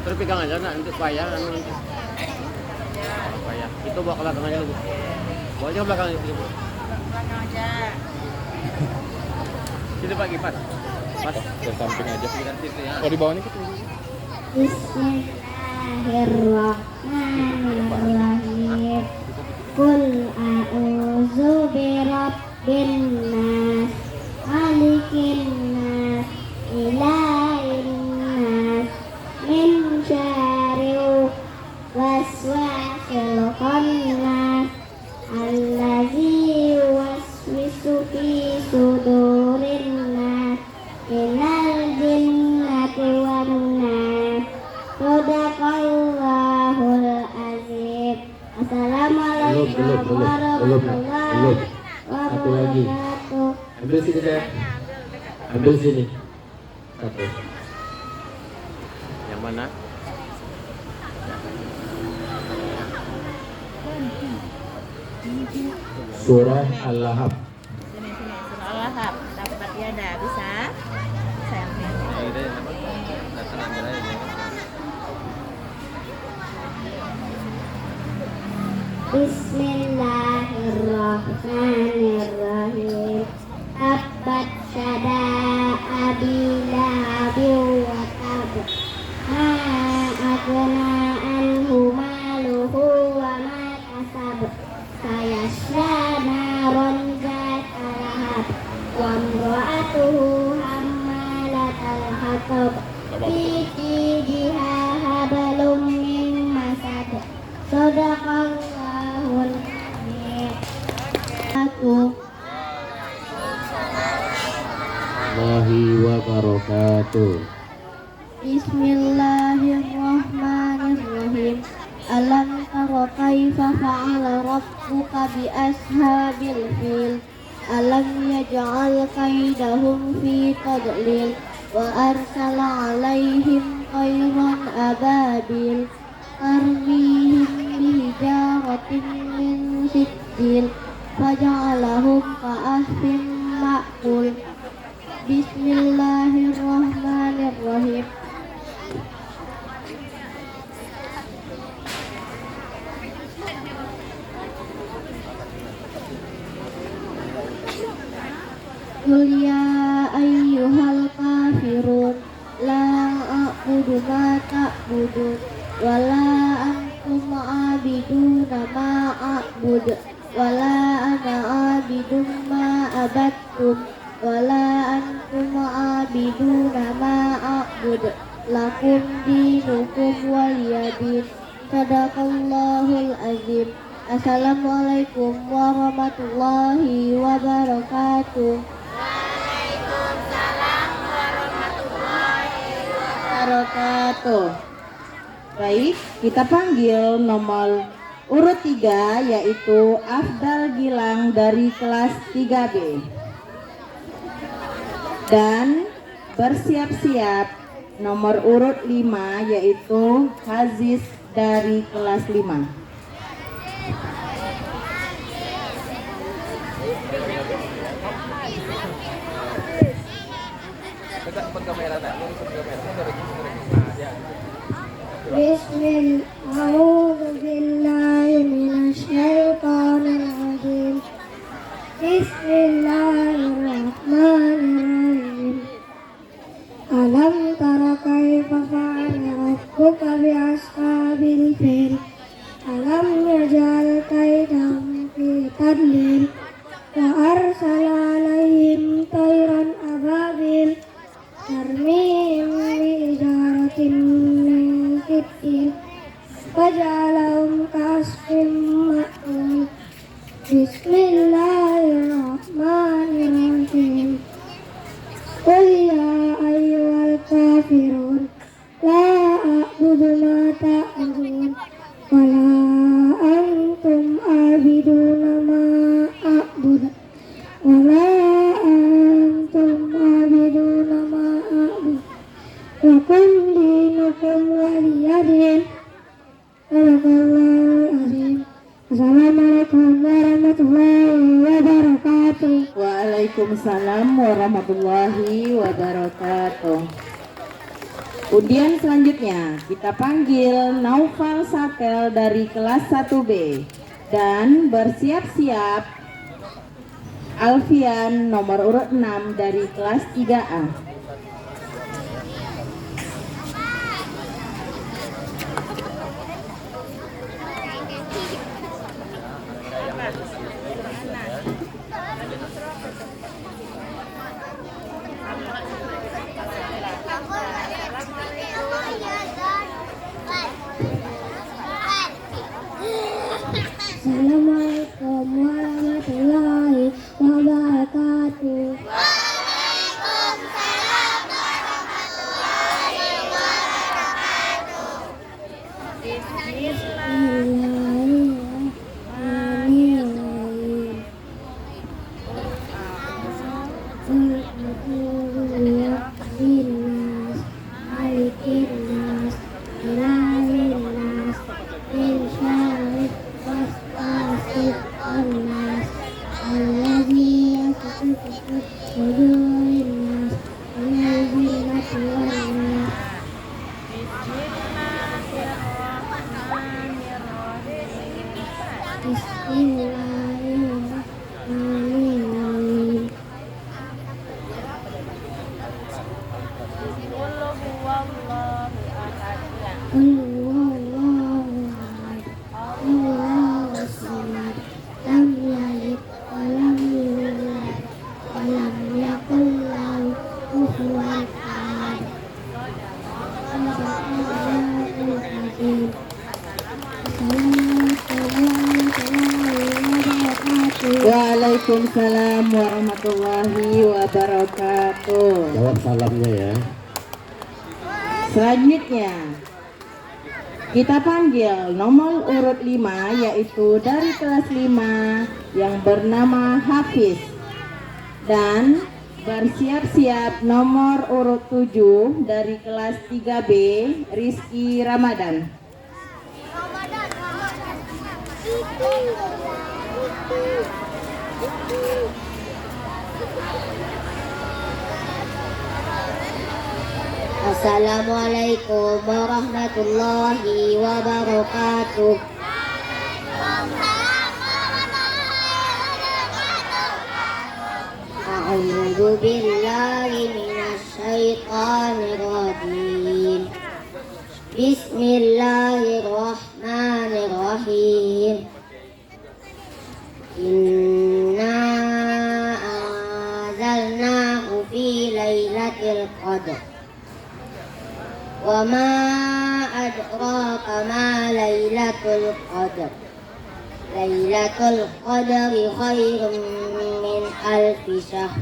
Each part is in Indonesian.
Terus pegang aja nak nanti payah nanti. Payah. Itu bawa ke belakang aja dulu. Bawa aja ke belakang itu. Belakang aja. Sini Pak Kipas. Pas Ke samping aja. situ ya. Oh di bawahnya gitu. Bismillahirrahmanirrahim. Qul a'udzu birabbin nas, malikin nas, ilahin nas, min syarril waswasil khannas, allazi yuwaswisu fi sudurin nas, minal jinnati wan nas. Sadaqallahul azim. Assalamualaikum warahmatullahi Satu lagi. wabarakatuh. Ambil sini deh. Ambil sini. Satu. Yang mana? Surah Al-Lahab. Sini surah Al-Lahab. Dapat ya dah bisa. Saya ambil. Datang ambil aja. Bismillahirrahmanirrahim. Tabbat yada abi lahabin wa tab. Ma aghna anhu maluhu wa ma kasab. Sayasla naron zata lahab. Wa imra'atuhu hammalatal hatab. Fi jidiha hablum min masad. Sadaqallahul azim. Wahi wa barakatuh. Bismillahirrahmanirrahim. Alam tara kaifa fa'ala rabbuka bi ashabil fil. Alam yaj'al kaidahum fi tadlil wa arsala 'alaihim tayran ababil tarmihim bihijaratin min sijil faja'alahum ka'asfin ma'kul. Bismillahirrahmanirrahim. Qul ya ayyuhal kafirun la a'budu ma ta'budun wa la antum a'abiduna ma a'bud wa la ana a'abidun ma abattum wa la antum a'abiduna ma a'bud lakum dinukum waliyadin. Sadaqallahul azim. Assalamualaikum warahmatullahi wabarakatuh. Wabarakatuh. Baik, kita panggil nomor urut 3 yaitu Afdal Gilang dari kelas 3B. Dan bersiap-siap nomor urut 5 yaitu Haziz dari kelas 5. Bismillahirrahmanirrahim. Bismillahirrahmanirrahim. Alam tara kaifa fa'ala rabbuka bi ashabil fil. Alam yaj'al kaidahum fi tadlil wa arsala 'alaihim tayran ababil tarmihim bi'ijaratin min sijil faj'alahum ka'asfin ma'kul. Bismillahirrahmanirrahim. Qul ya ayyuhal kafirun la a'budu ma ta'budun wa la antum a'abiduna ma a'bud wa la antum a'abiduna ma a'bud lakum dinukum waliyadin. Sadaqallahul azim. Assalamualaikum warahmatullahi wabarakatuh. Waalaikumsalam warahmatullahi wabarakatuh. Undian selanjutnya kita panggil Naufal Sakel dari kelas 1B dan bersiap-siap Alfian nomor urut 6 dari kelas 3A. Assalamualaikum warahmatullahi wabarakatuh. Bismillahirrahmanirrahim. Nas, malikin nas, ilahin nas, min syarri waswasil khannas, alladzi yasfiku sudurin nas, minal jinnati wan nas. Bismillahirrahmanirrahim. Qul huwallahu ahad, Allahu samad, lam yalid wa lam yulad wa lam yakul lahu kufuwan ahad. Sadaqallahul azim. Waalaikumsalam warahmatullahi wabarakatuh. Jawab salamnya ya. Selanjutnya kita panggil nomor urut 5 yaitu dari kelas 5 yang bernama Hafiz dan bersiap-siap nomor urut 7 dari kelas 3B Rizky Ramadan. Assalamualaikum warahmatullahi wabarakatuh. A'udzu billahi minasy syaithanir rajim. Bismillahirrahmanirrahim. Inna anzalnahu fi lailatul qadr. Wa ma adraka ma lailatul qadr. Lailatul qadri khairum min alfi syahr.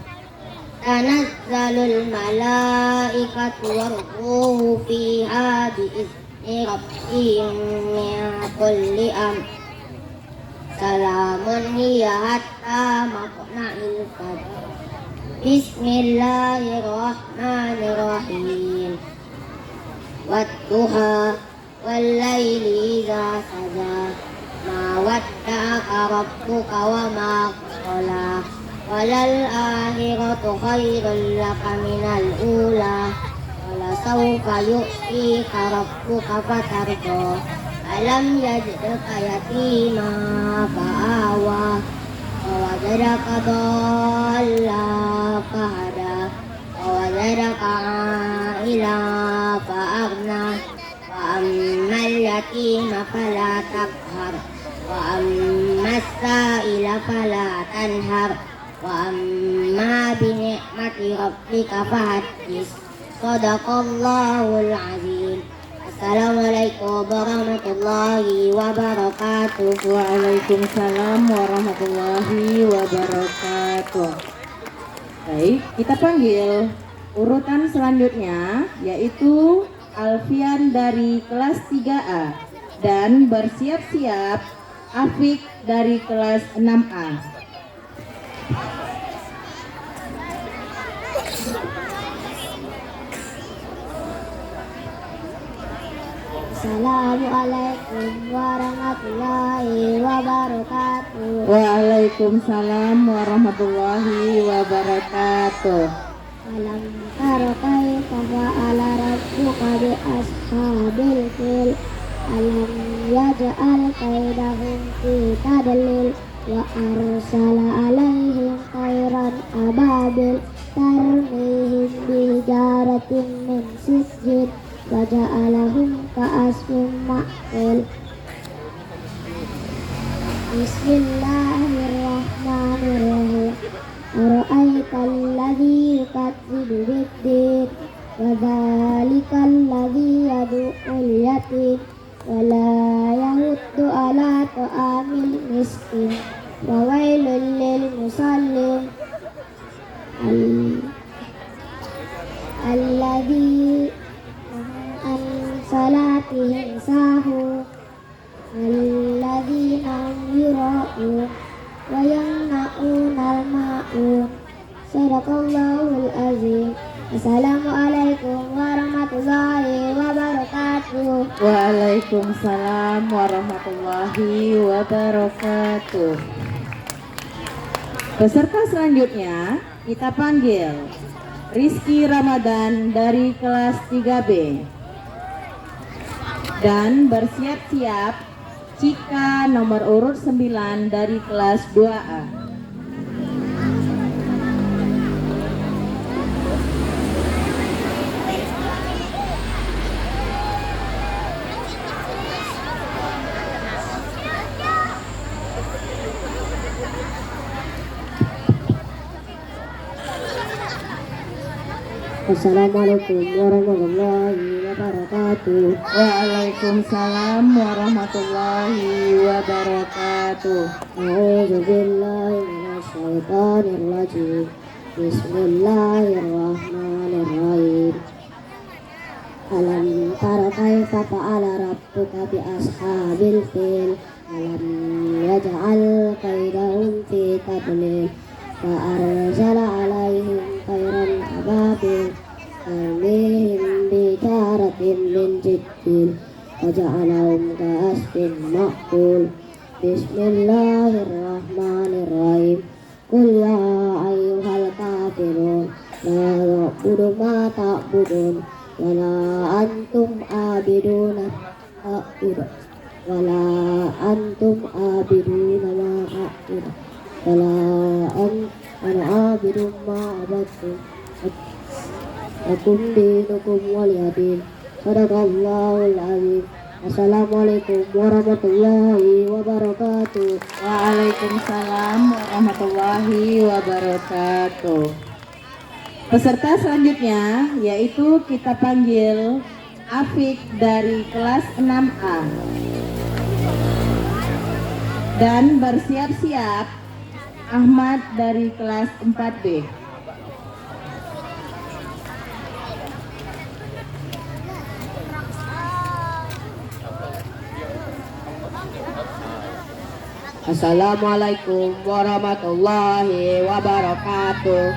Tanazzalul malaikatu war-ruhu fiha bi'izni rabbihim min kulli amr. Salamun hiya hatta matla'il fajr. Bismillahirrahmanirrahim. Wadduha wal-laili idza saja. Ma wadda'aka rabbuka wa ma qala. Walal akhiratu khairul laka minal ula. Wala sawfa yu'tika rabbuka fatarda. Alam yajidka yatima fa'awa. Wawajadaka dhalla fahada. Wawajadaka ila fa'aghna. Wa ammal yatima fala taqhar. Wa ammas sa'ila fala tanhar. Wa amma bi ni'mati rabbika fahaddis. Shadaqallahul azim. Assalamualaikum warahmatullahi wabarakatuh. Waalaikumsalam warahmatullahi wabarakatuh. Baik, kita panggil urutan selanjutnya yaitu Alfian dari kelas 3A dan bersiap-siap Afik dari kelas 6A. Assalamualaikum warahmatullahi wabarakatuh. Waalaikumsalam warahmatullahi wabarakatuh. Alam tara kaifa fa'ala rabbuka bi أصحاب الفيل ألم يجعل كيدهم في تضليل وأرسل عليهم طيرا أبابيل ترميهم بحجارة من سجيل فجعلهم كعصف مأكول بسم الله الرحمن الرحيم أرأيت الذي يكذب بالدين وذلك الذي يدعو اليتيم ولا يحض على طعام المسكين وويل للمصلين الذي عن صلاتهم ساهون الذين هم يراءون ويمنعون الماعون صدق الله العظيم. Assalamualaikum warahmatullahi wabarakatuh. Waalaikumsalam warahmatullahi wabarakatuh. Peserta selanjutnya kita panggil Rizky Ramadan dari kelas 3B. Dan bersiap-siap Cika nomor urut 9 dari kelas 2A. Assalamualaikum warahmatullahi wabarakatuh. Waalaikumsalam warahmatullahi wabarakatuh. A'udzu billahi minasy syaithanir rajim. Bismillahirrahmanirrahim. Alam tara kaifa fa'ala rabbuka bi ashabil fil alam yaj'al kaidahum fi tadlil fa arsala 'alaihim طيرا أبابيل ترميهم بحجارة من سجيل فجعلهم كعصف مأكول بسم الله الرحمن الرحيم قل يا أيها الكافرون لا أعبد ما تعبدون ولا أنتم عابدون ولا أنتم عابدون ما أعبد ولا أنا عابد ما عبدتم لكم دينكم ولي دين صدق الله العظيم. Assalamualaikum warahmatullahi wabarakatuh. Waalaikumsalam warahmatullahi wabarakatuh. Peserta selanjutnya yaitu kita panggil Afik dari kelas 6A. Dan bersiap-siap Ahmad dari kelas 4B. Assalamualaikum warahmatullahi wabarakatuh.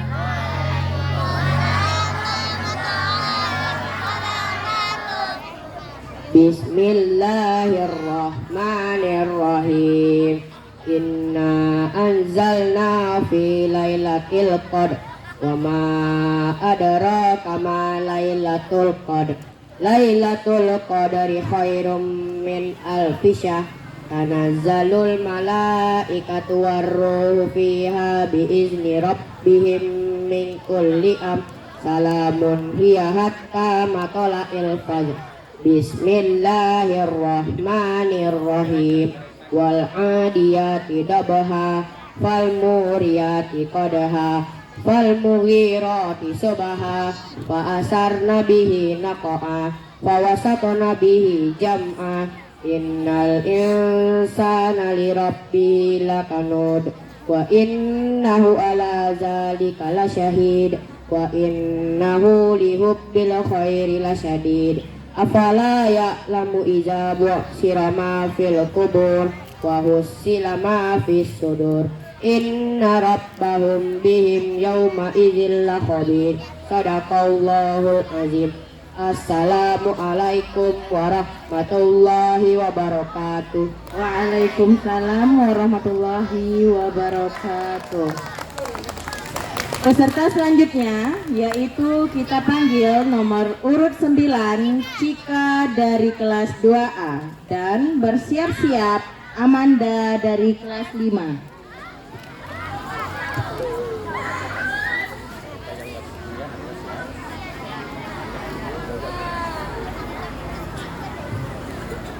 Bismillahirrahmanirrahim. Inna anzalna fi lailatul qadr wa ma adraka ma lailatul qadr. Lailatul qadri khairum min alfi syahr. Tanazzalul malaikatu warruhu fiha biizni rabbihim min kulli am. Salamun hiya hatta matla'il fajr. Bismillahirrahmanirrahim. Wal adiyati dabha fal muriyati qadha fal mughirati subha fa asarna bihi naqa'a fa wasatna bihi jam'a. Innal insana li rabbihi lakanud wa innahu ala zalika lasyahid wa innahu li hubbil khairi lasyadid. Afala ya'lamu idza bu'sira ma fil qubur wa hussila ma fis sudur. Inna rabbahum bihim yawma idzil lakhabir. Sadaqallahul azim. Assalamualaikum warahmatullahi wabarakatuh. Waalaikumsalam warahmatullahi wabarakatuh. Peserta selanjutnya yaitu kita panggil nomor urut 9 Cika dari kelas 2A dan bersiap-siap Amanda dari kelas 5.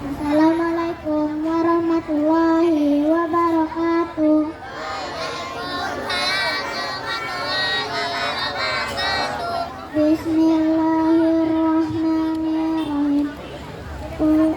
Assalamualaikum warahmatullahi wabarakatuh. Bismillahirrahmanirrahim. Qul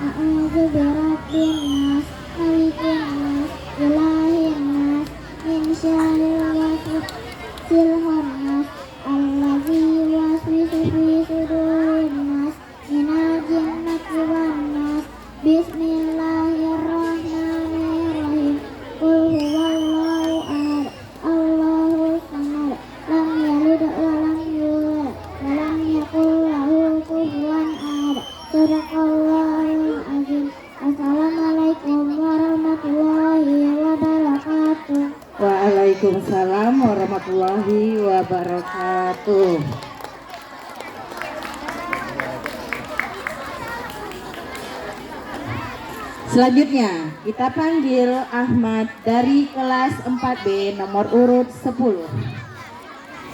a'udzu birabbin nas, malikin nas, ilahin nas, min syarril waswasil khannas, allazi yuwaswisu fi sudurin nas, minal jinnati wan nas. Bismillahirrahmanirrahim. Qul huwallahu ahad, Allahus samad, lam yalid wa lam yulad wa lam yakul lahu kufuwan ahad. Shadaqallahul azim. Assalamualaikum warahmatullahi wabarakatuh. Waalaikumsalam warahmatullahi wabarakatuh. Selanjutnya kita panggil Ahmad dari kelas 4B nomor urut 10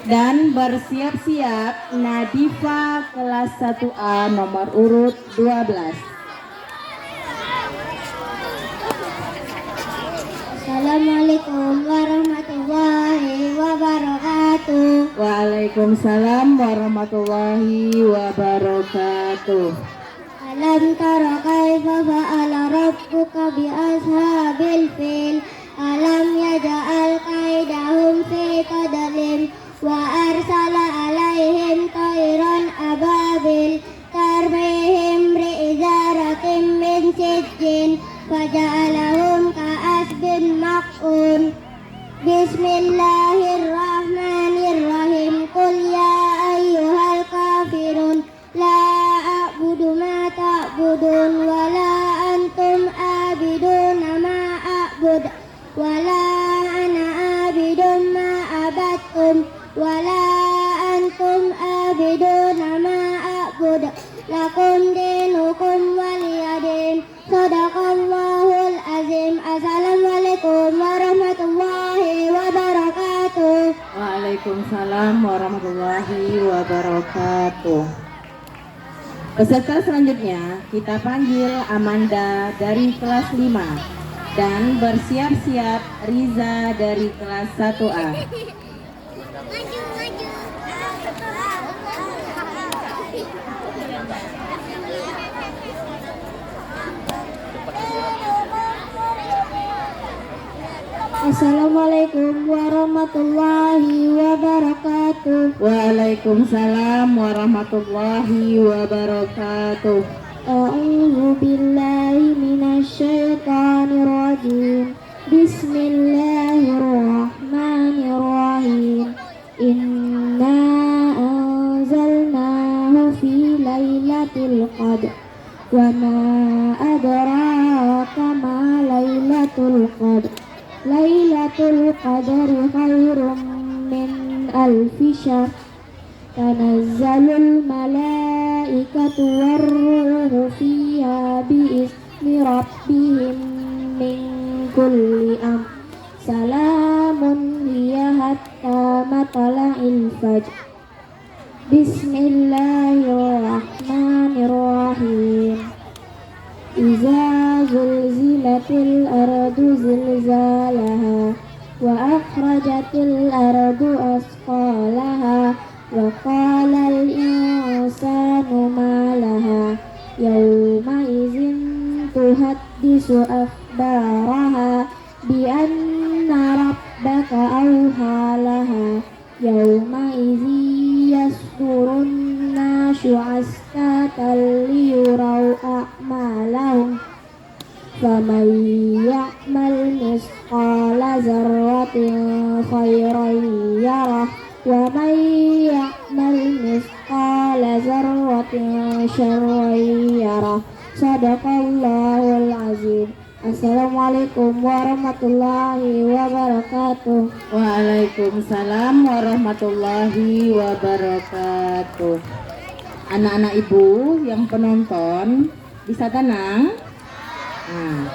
dan bersiap-siap Nadifa kelas 1A nomor urut 12. Assalamualaikum warahmatullahi wabarakatuh. Waalaikumsalam warahmatullahi wabarakatuh. Alam tara kaifa fa'ala rabbuka bi ashabil fil. Alam yaj'al kaidahum fi tadlil wa arsala alaihim tayran ababil tarmihim bi'izaratin min sijjin faja'alahum ka'asbin maq'un. Bismillahirrahmanirrahim. Qul ya ayyuhal kafirun la a'budu ma ta'budun wa la antum abiduna ma a'bud wa la ana abidun ma abattum wa la antum abiduna ma a'bud lakum dinukum waliyadin. Shadaqallahul azim. Assalamualaikum warahmatullahi wabarakatuh. Waalaikumsalam warahmatullahi wabarakatuh. Peserta selanjutnya kita panggil Amanda dari kelas 5 dan bersiap-siap Riza dari kelas 1A. Assalamualaikum warahmatullahi wabarakatuh. Waalaikumsalam warahmatullahi wabarakatuh. A'udzu billahi minasy syaithanir rajim. Bismillahirrahmanirrahim. Inna anzalnahu fi lailatul qadr. Wa ma adraka ma lailatul qadr. Lailatul qadri khairum min alfi syahr. Tanazzalul malaikatu warruhu fiha bi'izni rabbihim min kulli amr. Salamun hiya hatta matla'il fajr. Bismillahirrahmanirrahim. Iza zulzilatil ardu zilzalaha wa akhrajatil ardu asqalaha wa qalal insanu ma laha yawma idzin tuhaddisu akhbaraha bi anna rabbaka awha laha yawma idzi yasdurun nasyu ashtatan liyuraw a'malahum faman ya'mal misqala zarratin khairan yarah wa man ya'mal misqala zarratin syarran yarah. Shadaqallahul azim. Assalamualaikum warahmatullahi wabarakatuh. Waalaikumsalam warahmatullahi wabarakatuh. Anak-anak ibu yang penonton bisa tenang. Nah,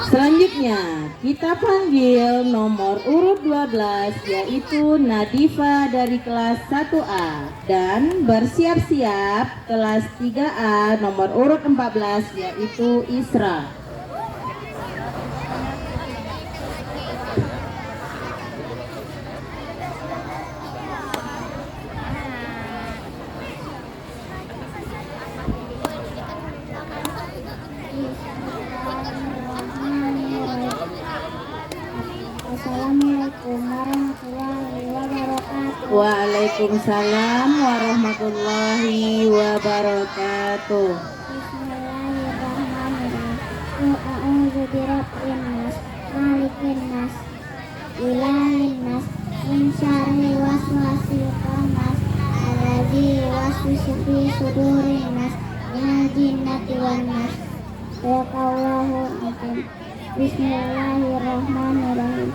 selanjutnya kita panggil nomor urut 12 yaitu Nadifa dari kelas 1A dan bersiap-siap kelas 3A nomor urut 14 yaitu Isra. Assalamualaikum warahmatullahi wabarakatuh. Waalaikumsalam warahmatullahi wabarakatuh. Bismillahirrahmanirrahim. A'udzu birabbin nas, malikin nas, ilahin nas, min syarri waswasil khannas, alladzi yuwaswisu fi sudurin nas, minal jinnati wan nas. Sadaqallahul azim. Bismillahirrahmanirrahim.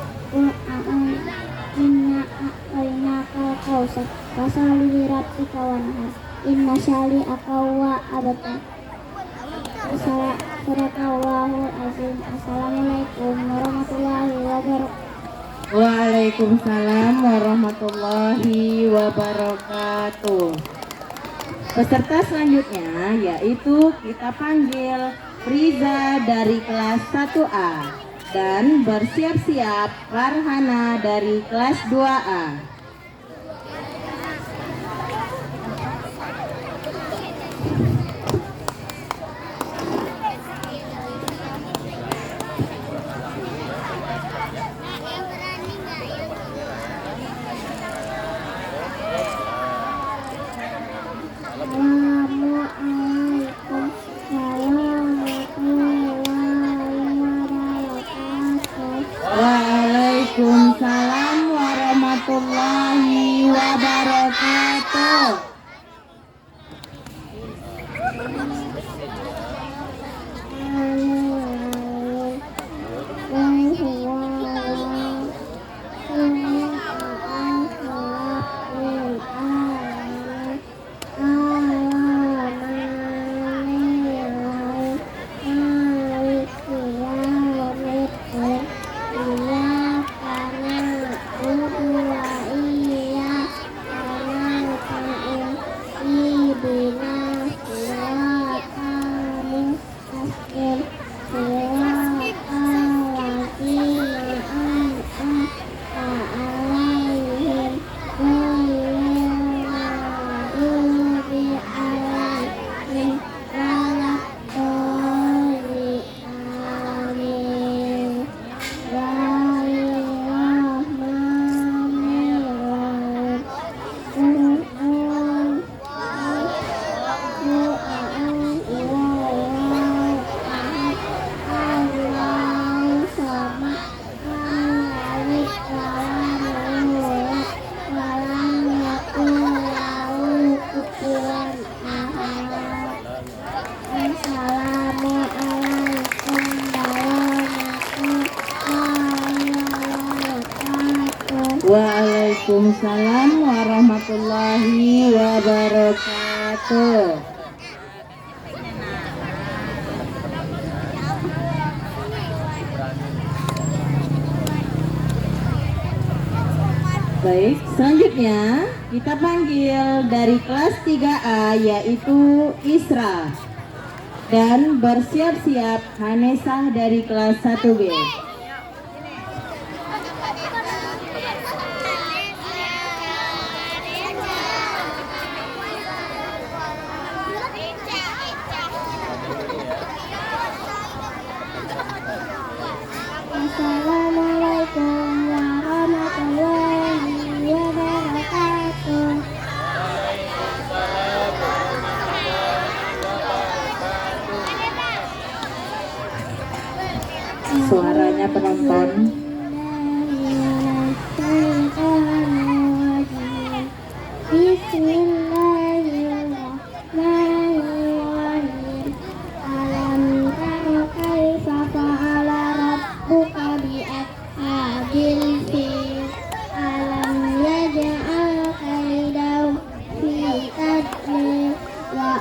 Inna a'tainakal kautsar fasholli li rabbika wanhar inna syani'aka huwa abtar. Sadaqallahul azim. Assalamualaikum warahmatullahi wabarakatuh. Waalaikumsalam warahmatullahi wabarakatuh. Peserta selanjutnya yaitu kita panggil Riza dari kelas 1A dan bersiap-siap Farhana dari kelas 2A. Waalaikumsalam warahmatullahi wabarakatuh. Waalaikumsalam warahmatullahi wabarakatuh. Baik, selanjutnya kita panggil dari kelas 3A yaitu Isra dan bersiap-siap Hanesah dari kelas 1B. Assalamualaikum warahmatullahi wabarakatuh. Suaranya penonton. Bismillahirrahmanirrahim. Alam tara kaifa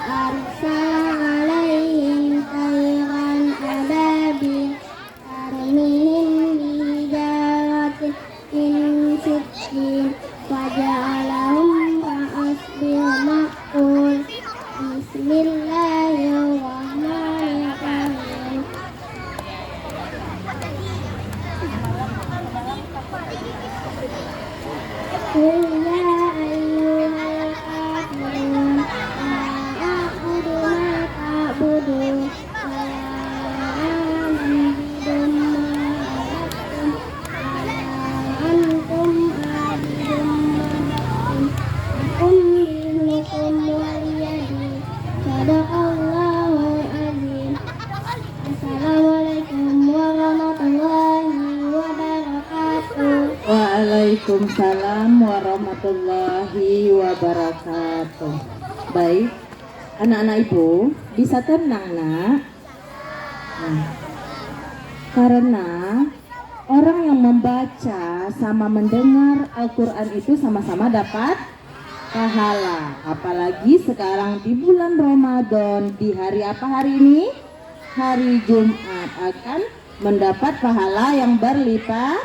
أرسل عليهم طيرا أبابيل ترميهم بحجارة من سجيل فجعلهم كعصف مأكول. بسم الله الرحمن الرحيم. قل يا أيها الكافرون لا أعبد ما تعبدون ولا أنتم عابدون لكم دينكم ولي دين. صدق الله العظيم. Assalamualaikum warahmatullahi wabarakatuh. Waalaikumsalam warahmatullahi wabarakatuh. Baik, anak-anak ibu bisa tenang nak. Karena orang yang membaca sama mendengar Al-Quran itu sama-sama dapat pahala. Apalagi sekarang di bulan Ramadan, di hari apa hari ini? Hari Jumat, akan mendapat pahala yang berlipat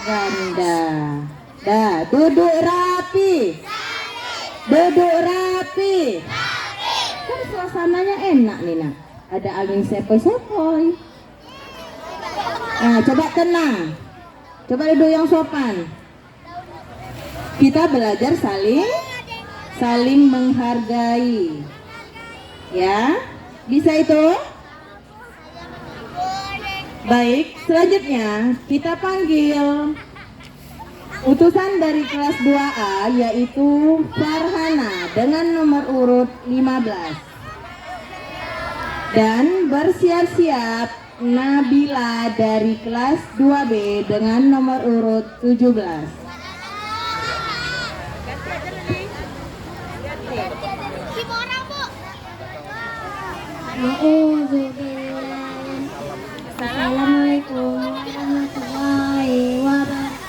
ganda. Dah, duduk rapi. Duduk rapi. Kan suasananya enak nih nak. Ada angin sepoi-sepoi. Nah, coba tenang. Coba duduk yang sopan. Kita belajar saling menghargai. Ya, bisa itu? Baik, selanjutnya kita panggil utusan dari kelas 2A yaitu Farhana dengan nomor urut 15. Dan bersiap-siap Nabila dari kelas 2B dengan nomor urut 17. Assalamualaikum warahmatullahi wabarakatuh.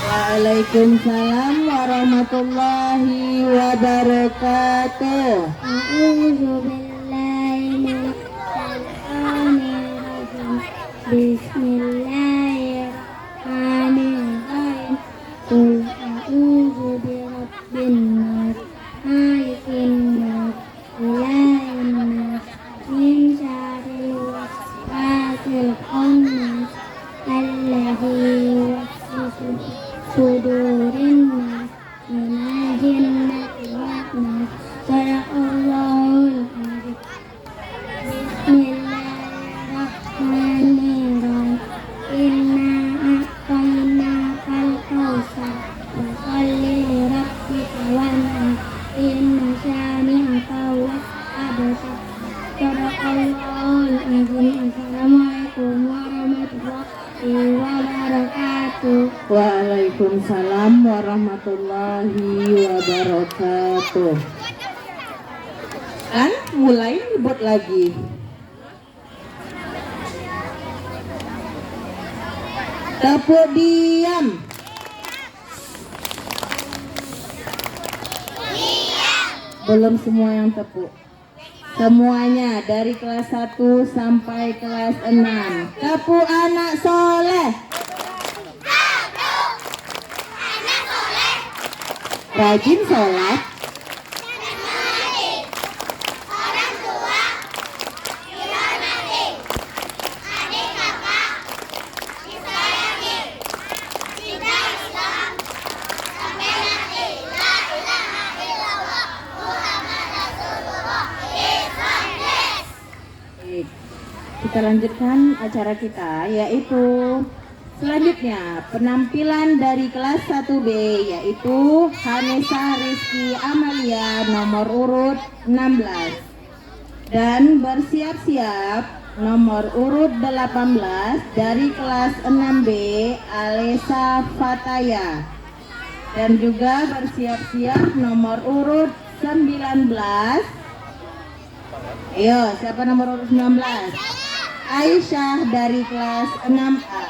Waalaikumsalam warahmatullahi wabarakatuh. A'udzu billahi minasy syaithanir rajim. Bismillahirrahmanirrahim. Qul a'udzu birabbin nas, malikin nas, ilahin nas, min syarril waswasil khannas, alladzi yuwaswisu fi sudurin nas, minal jinnati wan nas. Sadaqallahul azim. Bismillahirrahmanirrahim. Inna a'tainakal kautsar fasholli lirabbika wanhar. Inna syani'aka huwal abtar. Sadaqallahul azim. Assalamualaikum warahmatullahi wabarakatuh. Waalaikumsalam warahmatullahi wabarakatuh. Kan mulai ribut lagi. Tepuk diam. Belum semua yang tepuk. Semuanya dari kelas 1 sampai kelas 6. Tepuk anak soleh. Rajin sholat. Kita lanjutkan acara kita, yaitu selanjutnya penampilan dari kelas 1B yaitu Hanesa Rizky Amalia nomor urut 16 dan bersiap-siap nomor urut 18 dari kelas 6B Alesa Fataya, dan juga bersiap-siap nomor urut 19. Ayo, siapa nomor urut 19? Aisyah dari kelas 6A.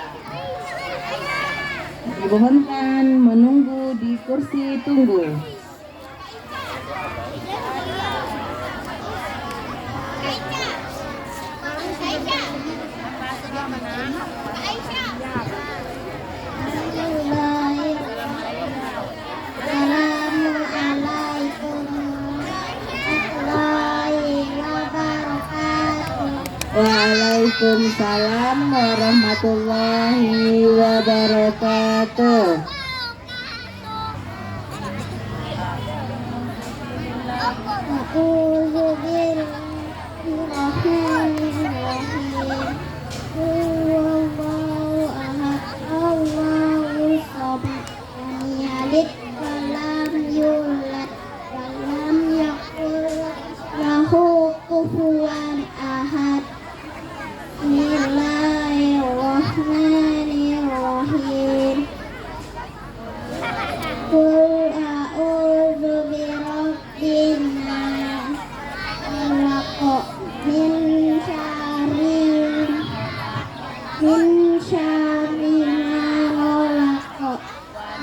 Dimohonkan menunggu di kursi tunggu. Waalaikumsalam warahmatullahi wabarakatuh. A'udzu Bismillahirrahmanirrahim. Huwallahu ahad, Allahus samad, lam yalid wa lam yulad wa lam yakul lahu kufuwan ahad. Bismillahirrahmanirrahim. Qul a'udzu birabbin nas, falaq, min syarri ma khalaq,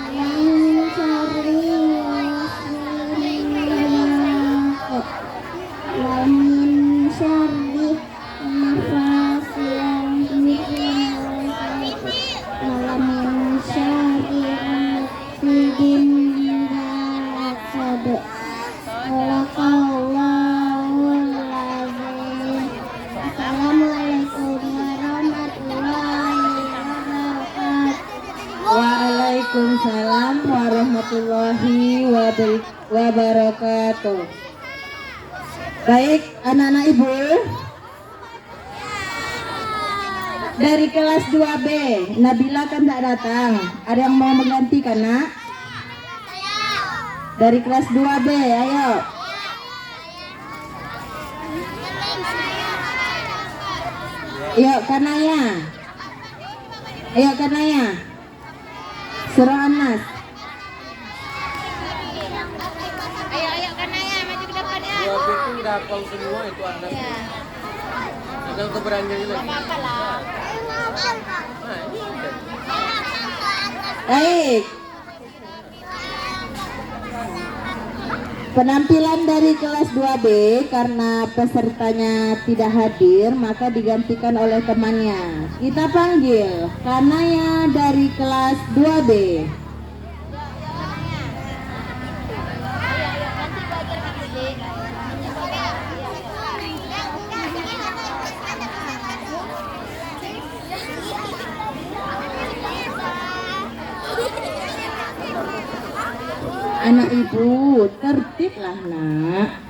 min syarri ghasiqin idza waqab, wa min syarri nafathati fil 'uqad, wa min syarri hasidin idza hasad. Sadaqallahul azim. Assalamualaikum warahmatullahi wabarakatuh. Waalaikumsalam warahmatullahi wabarakatuh. Baik, anak-anak ibu, dari kelas 2B, Nabila kan tak datang. Ada yang mau menggantikan, nak? Dari kelas 2B, ayo. Yuk, Kanaya. Ayo, Kanaya. Surah An-Nas. Ayo Kanaya, maju ke depan ya. Dua itu udah hafal semua itu Anda. Tinggal keberanian lagi. Apa lah. Nah, ini udah. Baik. Penampilan dari kelas 2B karena pesertanya tidak hadir maka digantikan oleh temannya. Kita panggil Kanaya dari kelas 2B. Anak ibu, tertiblah nak.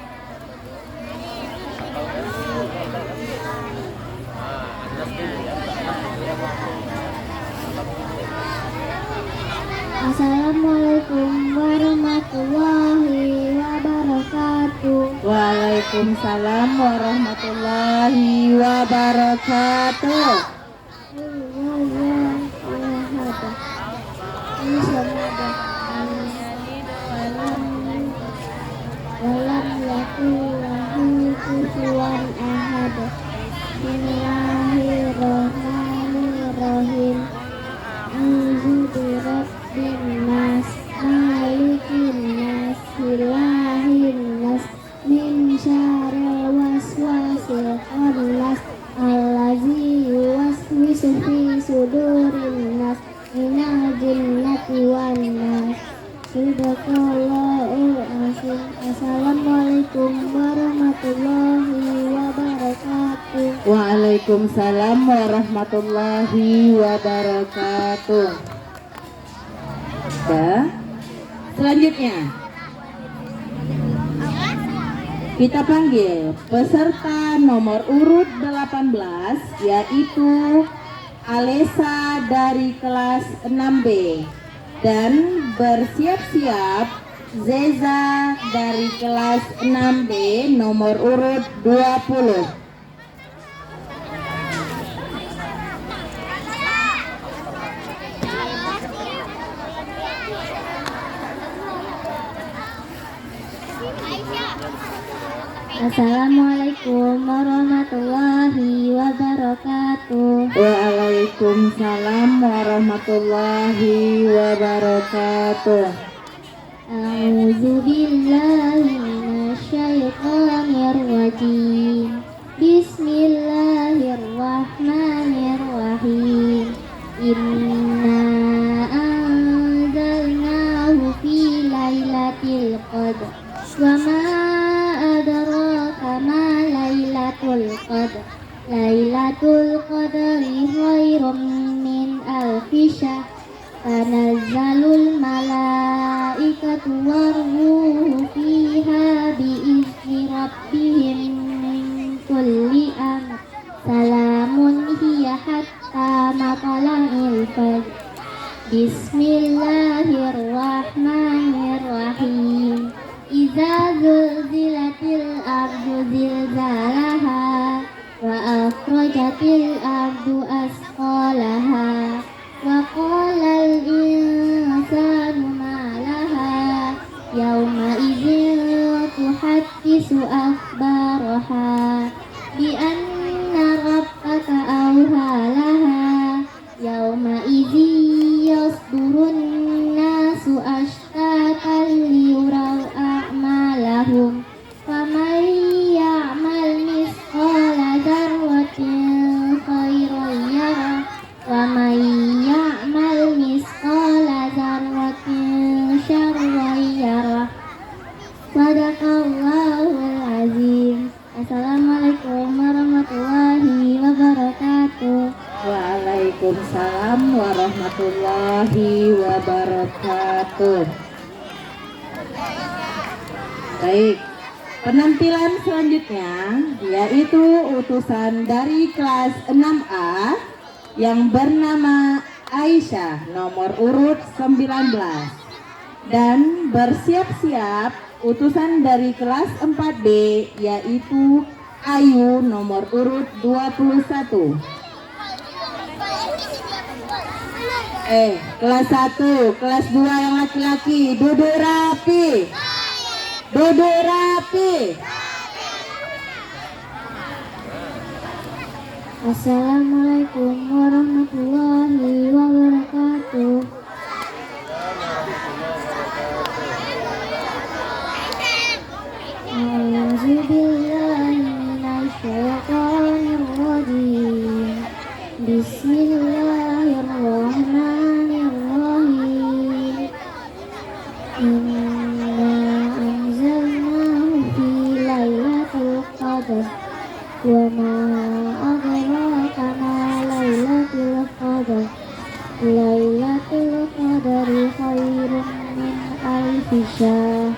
Assalamualaikum warahmatullahi wabarakatuh. Waalaikumsalam warahmatullahi wabarakatuh. Walam yakul lahu kufuwan ahad. Bismillahirrahmanirrahim. A'udzu birabbin nas, malikin nas, ilahin nas, min syarril waswasil khannas, allazi yuwaswisu fi sudurin nas, minal jinnati wan nas. Sadaqallahul azim. Assalamualaikum warahmatullahi wabarakatuh. Waalaikumsalam warahmatullahi wabarakatuh. Ya. Selanjutnya kita panggil peserta nomor urut 18 yaitu Alesa dari kelas 6B dan bersiap-siap Zeza dari kelas 6B nomor urut 20. Assalamualaikum warahmatullahi wabarakatuh. Waalaikumsalam warahmatullahi wabarakatuh. A'udzu billahi minasyaitonir rajim. Bismillahirrahmanirrahim. Inna anzalnahu fi lailatul qadr. Wa ma adraka ma lailatul qadr. Lailatul Qadri khairum min alfi syahr. Tanazzalul malaikatu warruhu fiha biizni rabbihim min kulli amr. Salamun hiya hatta matla'il fajr. Bismillahirrahmanirrahim. Iza zulzilatil ardu zilzalaha wa akhrajatil ardu asqalaha wa qalal insanu ma laha yawma idzin tuhaddisu akhbaraha bi anna rabbaka awha laha yawma idzi yasdurun nasu ashtatan liyuraw a'malahum faman ya'mal misqala dzarratin khairan yarah wa man ya'mal misqala dzarratin syarran yarah. Sadaqallahul azim. Assalamualaikum warahmatullahi wabarakatuh. Waalaikumsalam warahmatullahi wabarakatuh. Baik, penampilan selanjutnya yaitu utusan dari kelas 6A yang bernama Aisyah nomor urut 19, dan bersiap-siap utusan dari kelas 4B yaitu Ayu nomor urut 21. Kelas 1, kelas 2 yang laki-laki duduk rapi. Duduk rapi. Assalamualaikum warahmatullahi wabarakatuh. A'udzu billahi minasyaitonir rajim. Bismillahirrahmanirrahim. Inna anzalnahu fi lailatul qadr wa ma adraka ma lailatul qadr. Lailatul qadri khairum min alfi syahr.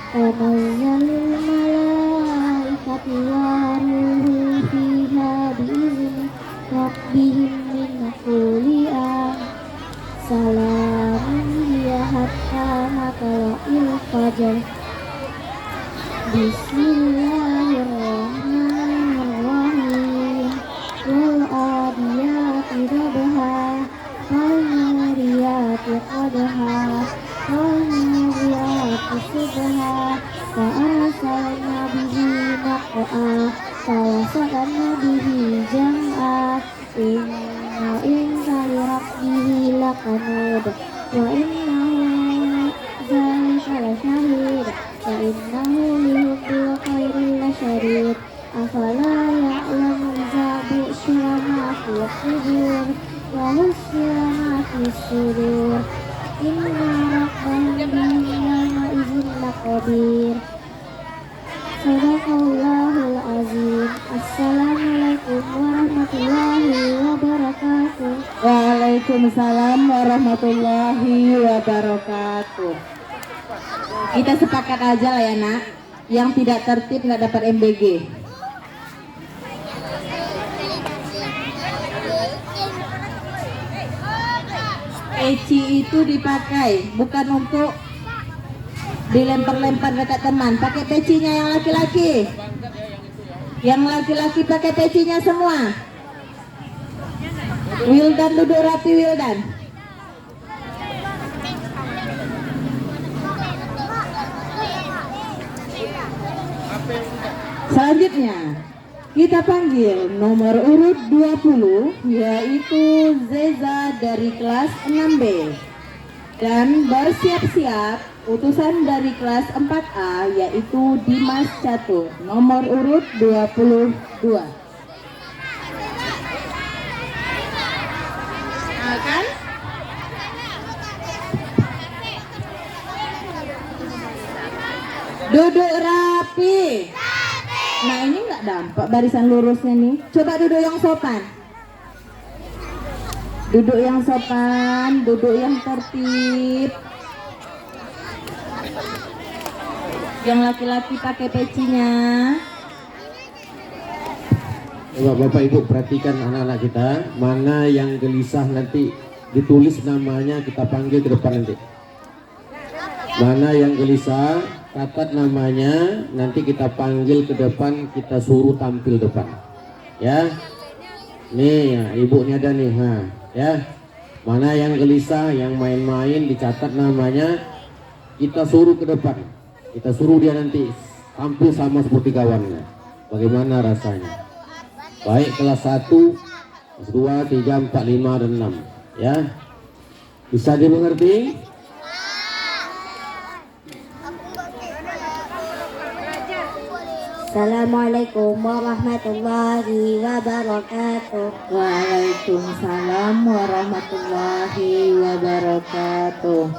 Tanazzalul malaikatu waruhu fiha biizni rabbihim min kulli amr. Salamun hiya hatta matla'il fajr. Bismillahirrahmanirrahim. Wal adiyati dabha wal muriyati qadha wal muriyati subha fa arsalna bihi naq'a fa wasalna bihi jam'a. Inna insani rabbihi lakanud wa innahu dzalika lasyahid wa innahu lihubbil khairi lasyadid. Afala ya'lamu idza bu'syira ma fil qubur wa husira ma fis sudur. Inna rabbahum bihim yawma idzin laqadir. Sadaqallahul azim. Assalamualaikum warahmatullahi wabarakatuh. Waalaikumsalam warahmatullahi wabarakatuh. Kita sepakat aja lah ya nak, yang tidak tertib nggak dapat MBG. Peci itu dipakai bukan untuk dilempar-lempar dekat teman. Pakai pecinya yang laki-laki. Yang laki-laki pakai pecinya semua. Wildan duduk rapi, Wildan. Selanjutnya kita panggil nomor urut 20 yaitu Zeza dari kelas 6B, dan bersiap-siap utusan dari kelas 4A yaitu Dimas Catur nomor urut 22. Kan? Duduk rapi. Nah ini nggak tampak barisan lurusnya nih. Coba duduk yang sopan. Duduk yang sopan, duduk yang tertib. Yang laki-laki pakai pecinya. Coba Bapak Ibu perhatikan anak-anak kita, mana yang gelisah nanti ditulis namanya, kita panggil ke depan nanti. Mana yang gelisah, catat namanya, nanti kita panggil ke depan, kita suruh tampil depan. Ya. Nih, ya, ibunya ada nih, ya. Mana yang gelisah, yang main-main, dicatat namanya, kita suruh ke depan. Kita suruh dia nanti tampil sama seperti kawannya. Bagaimana rasanya? Baik kelas 1, kelas 2, 3, 4, 5, dan 6. Ya. Bisa dimengerti? Assalamualaikum warahmatullahi wabarakatuh. Waalaikumsalam warahmatullahi wabarakatuh.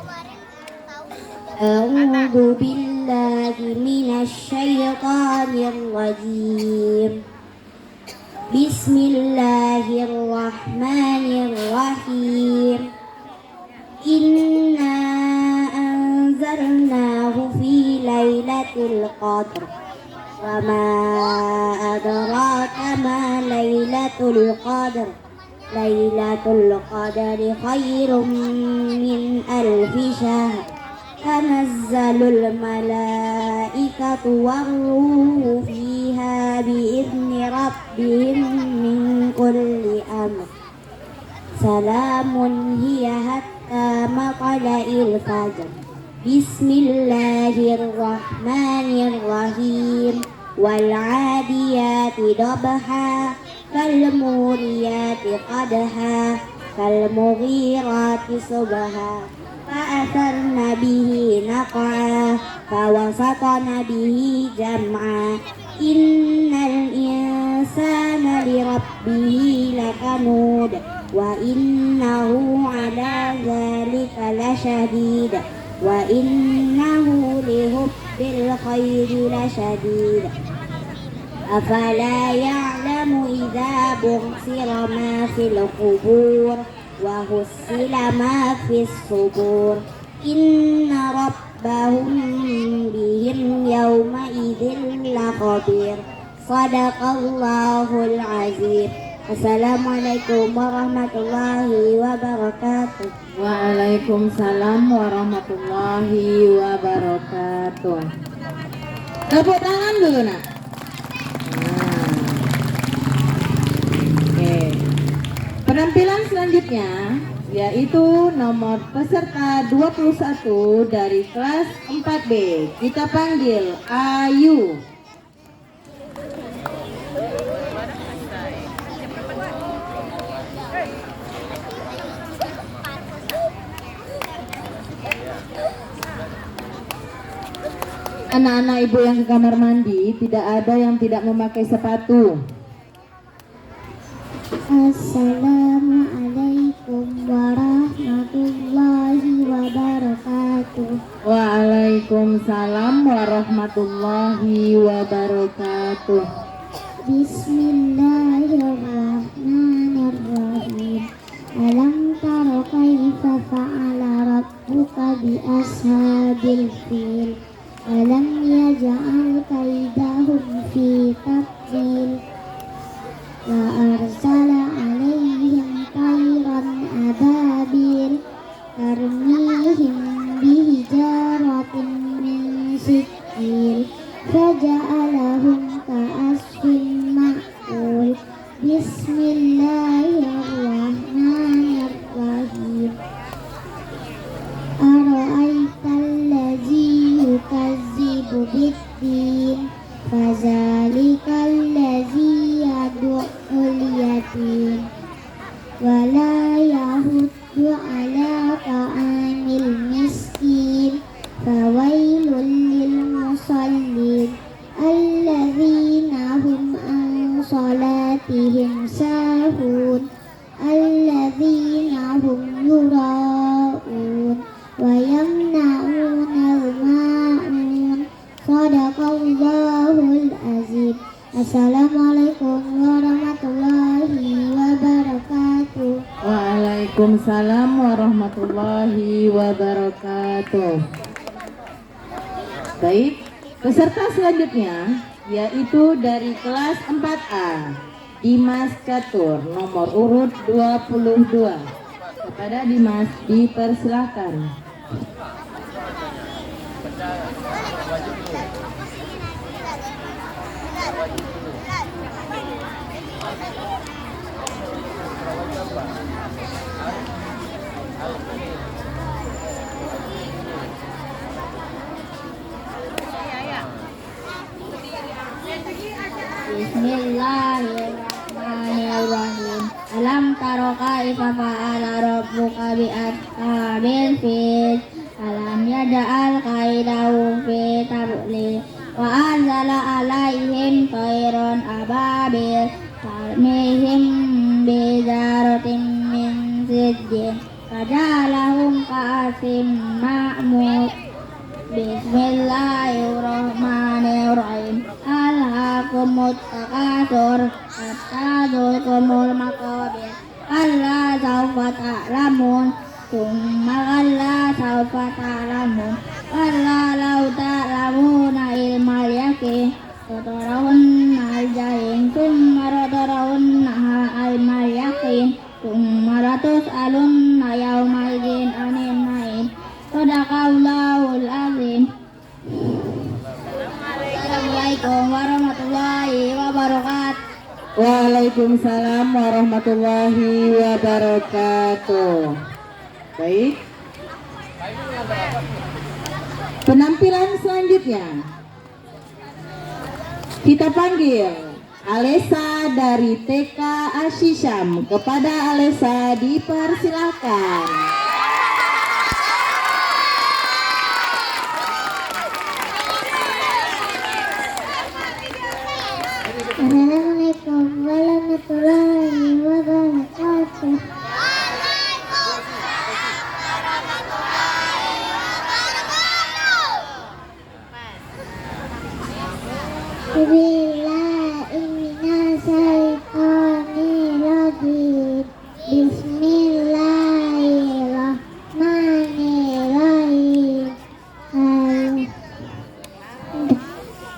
A'udzu billahi minasy syaithanir rajim. Bismillahirrahmanirrahim. Inna anzalnahu fi lailatul qadr. Wa ma adraka ma lailatul qadr. Lailatul qadri khairum min alfi syahr. Tanazzalul malaikatu war-ruhu fiha bi'izni rabbihim min kulli amr. Salamun hiya hatta matla'il fajr. Bismillahirrahmanirrahim. Wal 'adiyati dabha, fal muriyati qadha, fal mughirati subha. Fa'atharna bihi naq'a, fawasatna bihi jam'a. Innal insana lirabbihi lakanud, wa innahu ala dzalika lasyadid, wa innahu lihubbil khairi lasyadid. Afala ya'lamu idza bu'thira ma fil qubur wa hussila ma fis subur. Inna rabbahum bihim yawma idzin laqabir. Sadaqallahul azim. Assalamualaikum warahmatullahi wabarakatuh. Waalaikumsalam warahmatullahi wabarakatuh. Tepuk tangan dulu nak. Oke. Penampilan selanjutnya yaitu nomor peserta 21 dari kelas 4B. Kita panggil Ayu. Anak-anak ibu yang ke kamar mandi, tidak ada yang tidak memakai sepatu. Assalamualaikum warahmatullahi wabarakatuh. Waalaikumsalam warahmatullahi wabarakatuh. Bismillahirrahmanirrahim. Alam tara kaifa fa'ala rabbuka bi ashabil fil. Alam yaj'al kaidahum fi tadlil. Wa arsala alaihim tayran ababil tarmihim bihijaratin min sijil faja'alahum ka'asfin ma'kul. Bismillahirrahmanirrahim. Ara'aital ladzi yukazzibu bid-din, fazalikal ladzi yad'ul yatim, wa la yahuddu ala ta'amil miskin, fawailul lil musallin alladzina hum an salatihim sahun, alladzina hum yura'un wa yamna'unal ma'un. Sadaqallahul azim. Assalamualaikum warahmatullahi wabarakatuh. Waalaikumsalam warahmatullahi wabarakatuh. Baik, peserta selanjutnya yaitu dari kelas 4A, Dimas Catur, nomor urut 22. Kepada Dimas dipersilahkan. Bismillahirrahmanirrahim. Alam taro kaifa fa'ala rabbuka bi ashabil fil. Alam yaj'al kaidahum fi tadlil wa anzala alaihim tayran ababil tarmihim bi zaratin min sijjin fajalahum ka'asim ma'mud. Bismillahirrahmanirrahim. Alhaakumut takatsur hatta dzulkumul maqabir. Kalla sawfa ta'lamun tsumma kalla sawfa ta'lamun. Kalla law ta'lamuna ilmal yaqin latarawunnal jahim tsumma latarawunnaha ilmal yaqin tsumma latus'alunna yawma idzin 'anil na'im. Sadaqallahul azim. Assalamualaikum warahmatullahi wabarakatuh. Waalaikumsalam warahmatullahi wabarakatuh. Baik. Penampilan selanjutnya kita panggil Alesa dari TK Asyisham. Kepada Alesa dipersilakan. Assalamualaikum warahmatullahi wabarakatuh. Bismillahirrahmanirrahim. Bismillahirrahmanirrahim.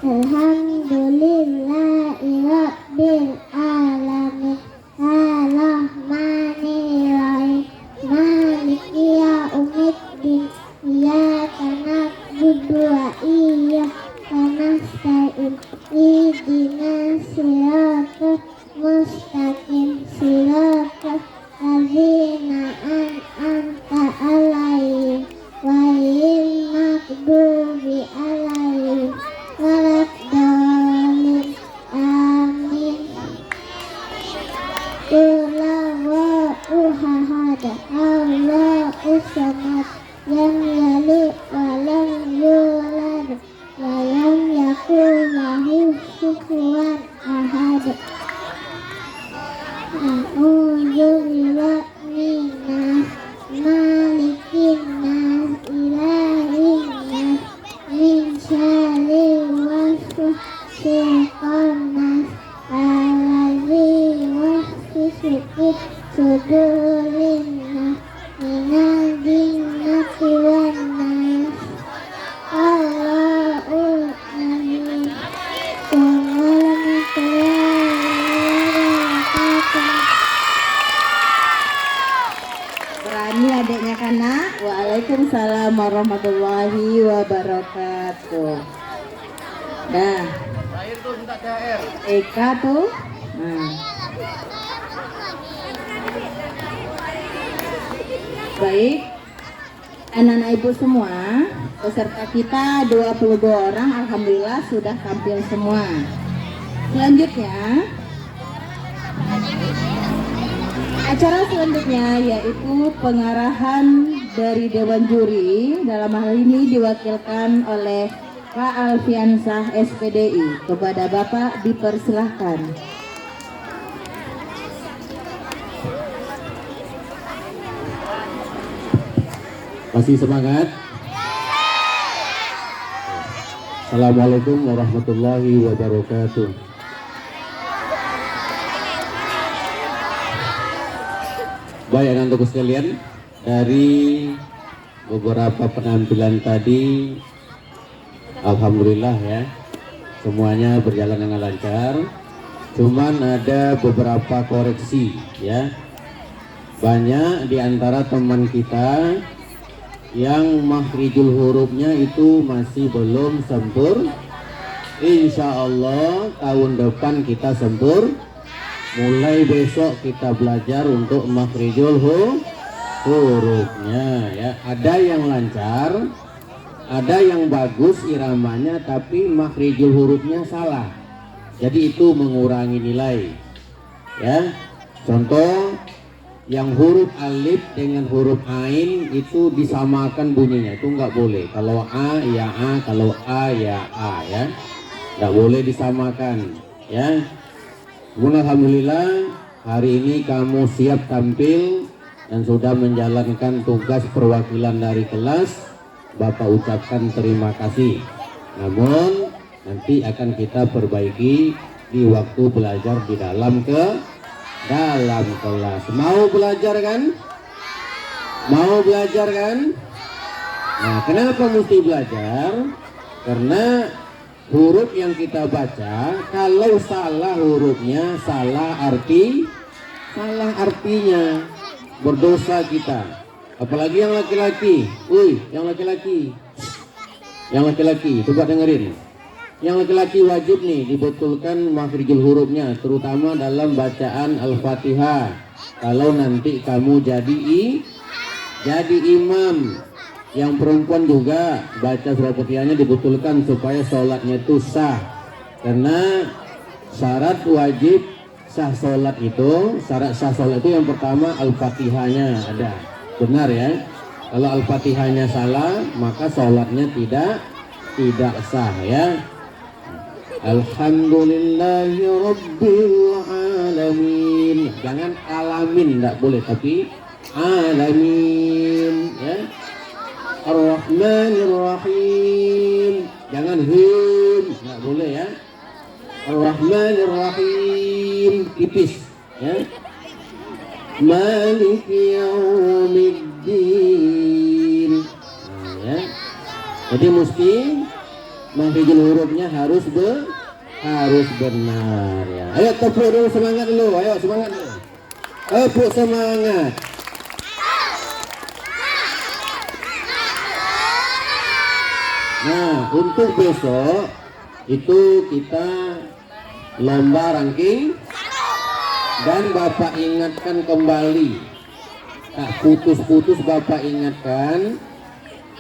Alhamdulillahi rabbil alamin. Ar-Rahmanir-Rahim. Maliki yaumiddin. Iyyaka na'budu wa iyyaka nasta'in. Ihdinas siratal mustaqim. Siratal ladzina an'amta 'alaihim ghairil maghdubi 'alaihim waladdallin. Amin. Qul huwallahu ahad. Allahus samad. Lam yalid wa lam yulad wa lam yakul lahu kufuwan ahad. A'udzu billahi minas malikin nas ilahin nas min syarri waswasil nas alladzi yuwaswisu fi sudurin nas minal jinnati wan nas. Allahul amin. Berani adiknya kan nak? Waalaikumsalam warahmatullahi wabarakatuh. Nah, Terakhir tuh minta THR. Eka tuh. Nah. Baik, anak-anak ibu semua, peserta kita 22 orang, alhamdulillah sudah tampil semua. Selanjutnya, acara selanjutnya yaitu pengarahan dari Dewan Juri. Dalam hal ini diwakilkan oleh Pak Alfiansah SPDI. Kepada Bapak dipersilahkan. Masih semangat? Assalamualaikum warahmatullahi wabarakatuh. Baik anak-anakku sekalian, dari beberapa penampilan tadi alhamdulillah ya, semuanya berjalan dengan lancar. Cuman ada beberapa koreksi ya. Banyak di antara teman kita yang makhrijul hurufnya itu masih belum sempurna. Insya Allah tahun depan kita sempurna. Mulai besok kita belajar untuk makhrijul hurufnya ya. Ada yang lancar, ada yang bagus iramanya tapi makhrijul hurufnya salah. Jadi itu mengurangi nilai. Ya. Contoh yang huruf alif dengan huruf ain itu disamakan bunyinya, itu nggak boleh. Kalau a ya a, kalau a ya a ya. Nggak boleh disamakan ya. Alhamdulillah hari ini kamu siap tampil dan sudah menjalankan tugas perwakilan dari kelas. Bapak ucapkan terima kasih. Namun nanti akan kita perbaiki di waktu belajar di dalam kelas. Mau belajar kan? Mau belajar kan? Nah, kenapa mesti belajar? Karena huruf yang kita baca, kalau salah hurufnya, salah artinya, berdosa kita. Apalagi yang laki-laki. Yang laki-laki, coba dengerin. Yang laki-laki wajib nih dibetulkan makhrijul hurufnya, terutama dalam bacaan Al-Fatihah. Kalau nanti kamu jadi imam. Yang perempuan juga baca surah Fatihahnya dibetulkan supaya sholatnya itu sah. Karena syarat wajib sah sholat itu, syarat sah sholat itu yang pertama Al-Fatihahnya ada. Benar ya? Kalau Al-Fatihahnya salah, maka sholatnya tidak sah ya. Alhamdulillahi Rabbil Alamin. Jangan alamin, tidak boleh, tapi alamin ya. Ar-Rahmanir Rahim. Jangan him, nggak boleh ya. Ar-Rahmanir Rahim, tipis ya. Maliki Yaumiddin. Nah, ya. Jadi mesti makhrijul hurufnya harus benar ya. Ayo tepuk dulu, semangat dulu. Ayo semangat dulu. Tepuk semangat. Nah, untuk besok itu kita lomba ranking dan Bapak ingatkan kembali, tak putus-putus Bapak ingatkan,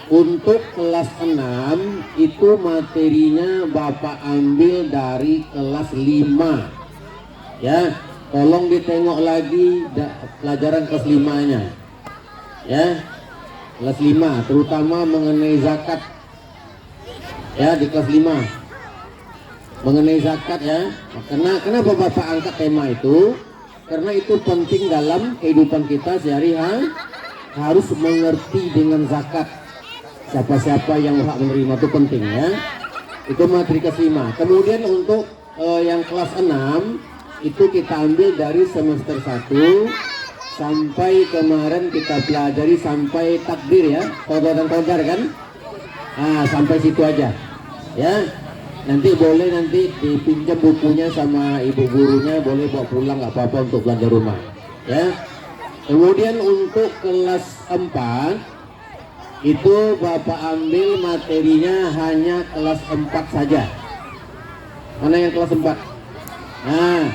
untuk kelas 6 itu materinya Bapak ambil dari kelas 5 ya. Tolong ditengok lagi pelajaran kelas 5-nya ya, kelas 5 terutama mengenai zakat ya, di kelas 5 mengenai zakat ya. Kenapa Bapak angkat tema itu? Karena itu penting dalam kehidupan kita sehari-hari, harus mengerti dengan zakat. Siapa-siapa yang berhak menerima itu penting ya. Itu materi kelas 5. Kemudian untuk yang kelas 6 itu kita ambil dari semester 1 sampai kemarin kita pelajari sampai takdir ya, qadar dan qadar kan. Nah, sampai situ aja ya. Nanti boleh dipinjam bukunya sama ibu gurunya, boleh bawa pulang, nggak apa-apa untuk belanja rumah ya. Kemudian untuk kelas 4 itu Bapak ambil materinya hanya kelas 4 saja. Mana yang kelas 4? Nah,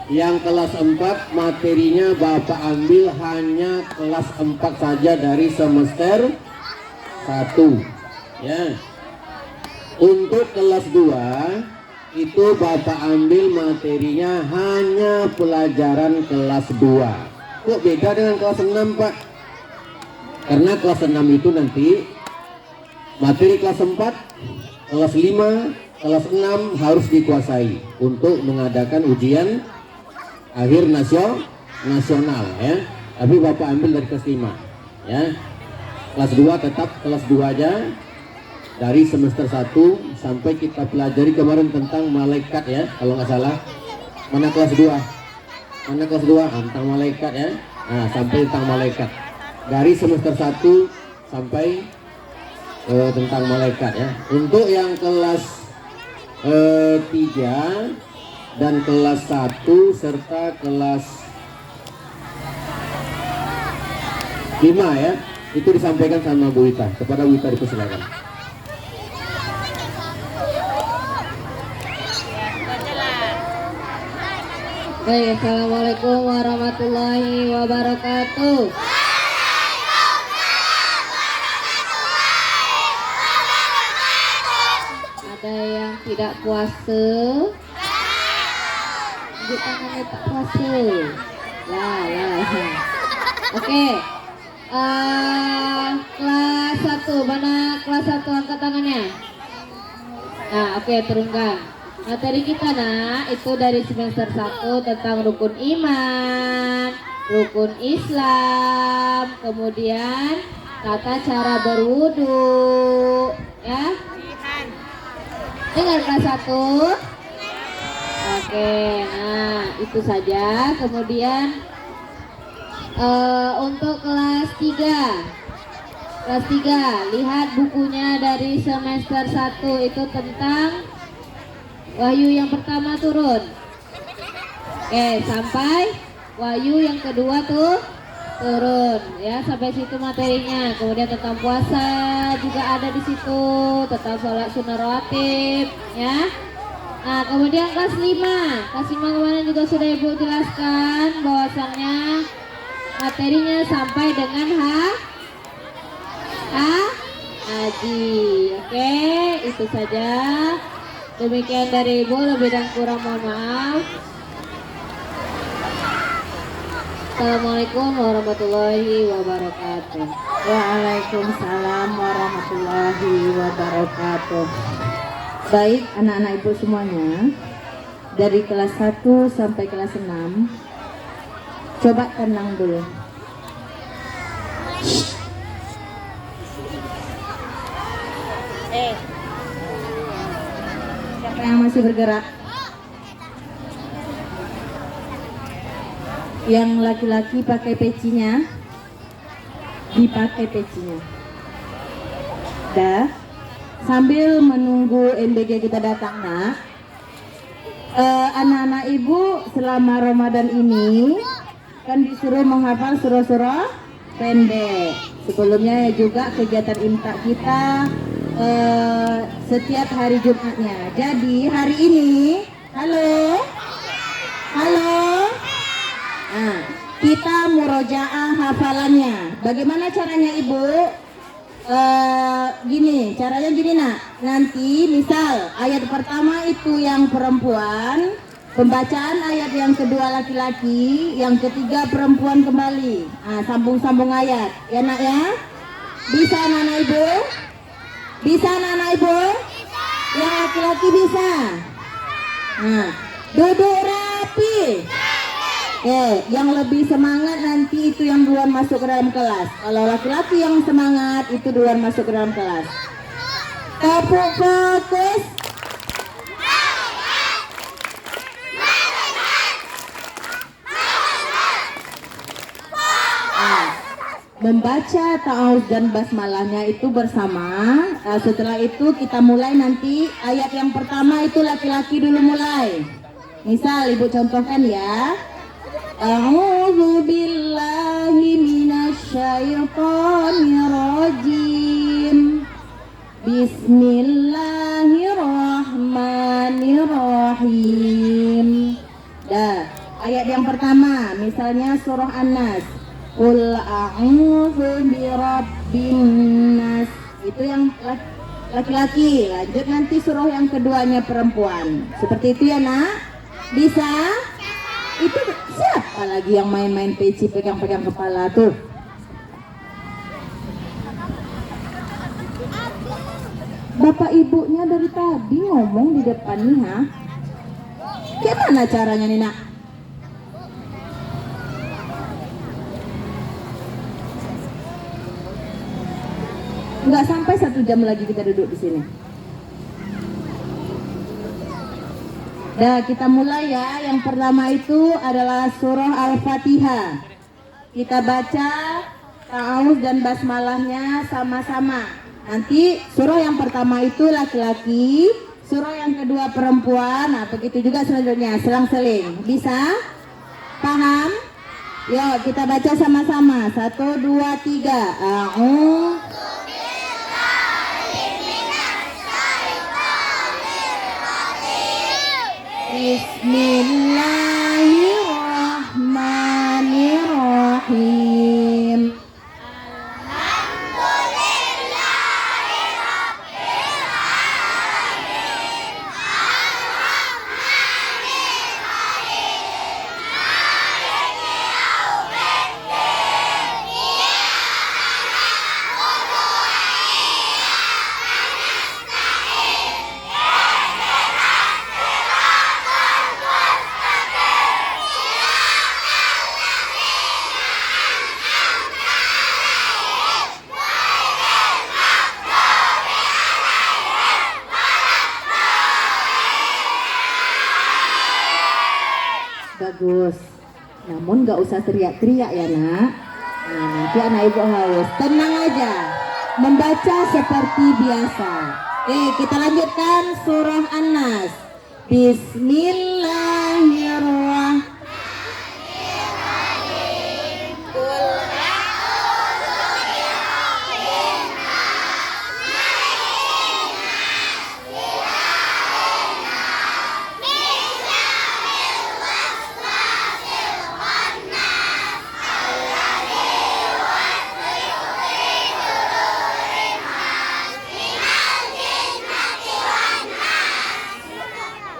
yang kelas 4 materinya Bapak ambil hanya kelas 4 saja dari semester 1 ya. Untuk kelas 2 itu Bapak ambil materinya hanya pelajaran kelas 2. Kok beda dengan kelas 6 Pak? Karena kelas 6 itu nanti materi kelas 4, kelas 5, kelas 6 harus dikuasai untuk mengadakan ujian akhir nasional ya. Tapi Bapak ambil dari kelas 5 ya. Kelas 2 tetap kelas 2 aja. Dari semester 1 sampai kita pelajari kemarin tentang malaikat ya, kalau nggak salah. Mana kelas 2? Mana kelas 2? Tentang malaikat ya. Nah, sampai tentang malaikat. Dari semester 1 sampai tentang malaikat ya. Untuk yang kelas 3 dan kelas 1 serta kelas 5 ya, itu disampaikan sama Bu Wita. Kepada Bu Wita dipersilakan. Baik, assalamualaikum warahmatullahi wabarakatuh. Ada yang tidak puasa? Tunjuk tangannya tak puasa. Lah. Oke. Kelas 1, mana kelas 1 angkat tangannya? Nah, oke, turunkan. Materi kita itu dari semester 1 tentang rukun iman, rukun Islam, kemudian tata cara berwudu, ya. Dengar kelas 1? Oke, nah itu saja. Kemudian untuk kelas 3. Kelas 3, lihat bukunya dari semester 1 itu tentang Wahyu yang pertama turun. Oke, sampai Wahyu yang kedua tuh turun ya, sampai situ materinya. Kemudian tentang puasa juga ada di situ, tentang sholat sunnah rawatib ya. Nah, kemudian kelas 5. Kelas 5 kemarin juga sudah Ibu jelaskan bahwasannya materinya sampai dengan haji. Oke, itu saja. Demikian dari Ibu, lebih dan kurang mohon maaf. Assalamualaikum warahmatullahi wabarakatuh. Waalaikumsalam warahmatullahi wabarakatuh. Baik anak-anak Ibu semuanya, dari kelas 1 sampai kelas 6, coba tenang dulu. Siapa yang masih bergerak? Yang laki-laki pakai pecinya, dipakai pecinya. Dah, sambil menunggu MBG kita datang anak-anak Ibu selama Ramadan ini kan disuruh menghafal surah-surah pendek. Sebelumnya juga kegiatan imtak kita setiap hari Jumatnya. Jadi hari ini, halo, nah, kita murojaah hafalannya. Bagaimana caranya Ibu? Gini, caranya gini nanti misal ayat pertama itu yang perempuan, pembacaan ayat yang kedua laki-laki, yang ketiga perempuan kembali. Nah, sambung-sambung ayat ya nak ya. Bisa anak-anak Ibu? Bisa anak-anak Ibu? Yang laki-laki bisa. Nah, duduk rapi. Yang lebih semangat nanti itu yang duluan masuk ke dalam kelas. Kalau laki-laki yang semangat itu duluan masuk ke dalam kelas. Tepuk fokus. Membaca ta'awudz dan basmalahnya itu bersama. Setelah itu kita mulai nanti ayat yang pertama itu laki-laki dulu mulai. Misal Ibu contohkan ya. A'udzu billahi minasyaitonir rajim. Bismillahirrahmanirrahim. Dah, ayat yang pertama misalnya surah An-Nas. Qul a'udzu birabbin nas. Itu yang laki-laki. Lanjut nanti surah yang keduanya perempuan. Seperti itu ya nak? Bisa? Itu siapa lagi yang main-main peci pegang-pegang kepala tuh? Bapak ibunya dari tadi ngomong di depan nih ha? Gimana caranya nih nak? Nggak sampai 1 jam lagi kita duduk di sini. Nah, kita mulai ya. Yang pertama itu adalah surah Al-Fatihah. kita baca ta'awuz dan basmalahnya sama-sama. Nanti surah yang pertama itu laki-laki, surah yang kedua perempuan. Nah, begitu juga selanjutnya, selang-seling. Bisa? Paham? Yuk kita baca sama-sama. 1, 2, 3. Bismillahirrahmanirrahim. Bagus. Namun gak usah teriak-teriak ya nak. Nah, nanti anak ibu haus. Tenang aja. Membaca seperti biasa. Kita lanjutkan surah An-Nas. Bismillahirrahmanirrahim.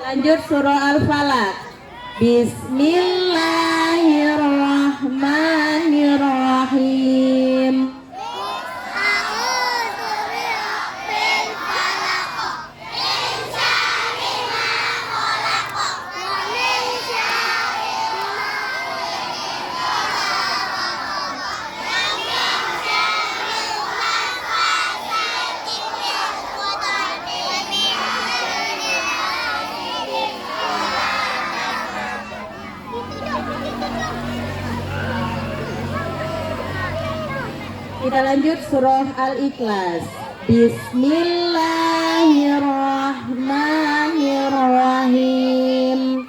Lanjut surah Al-Falaq. Bismillahirrahmanirrahim. Kita lanjut surah Al-Ikhlas. Bismillahirrahmanirrahim.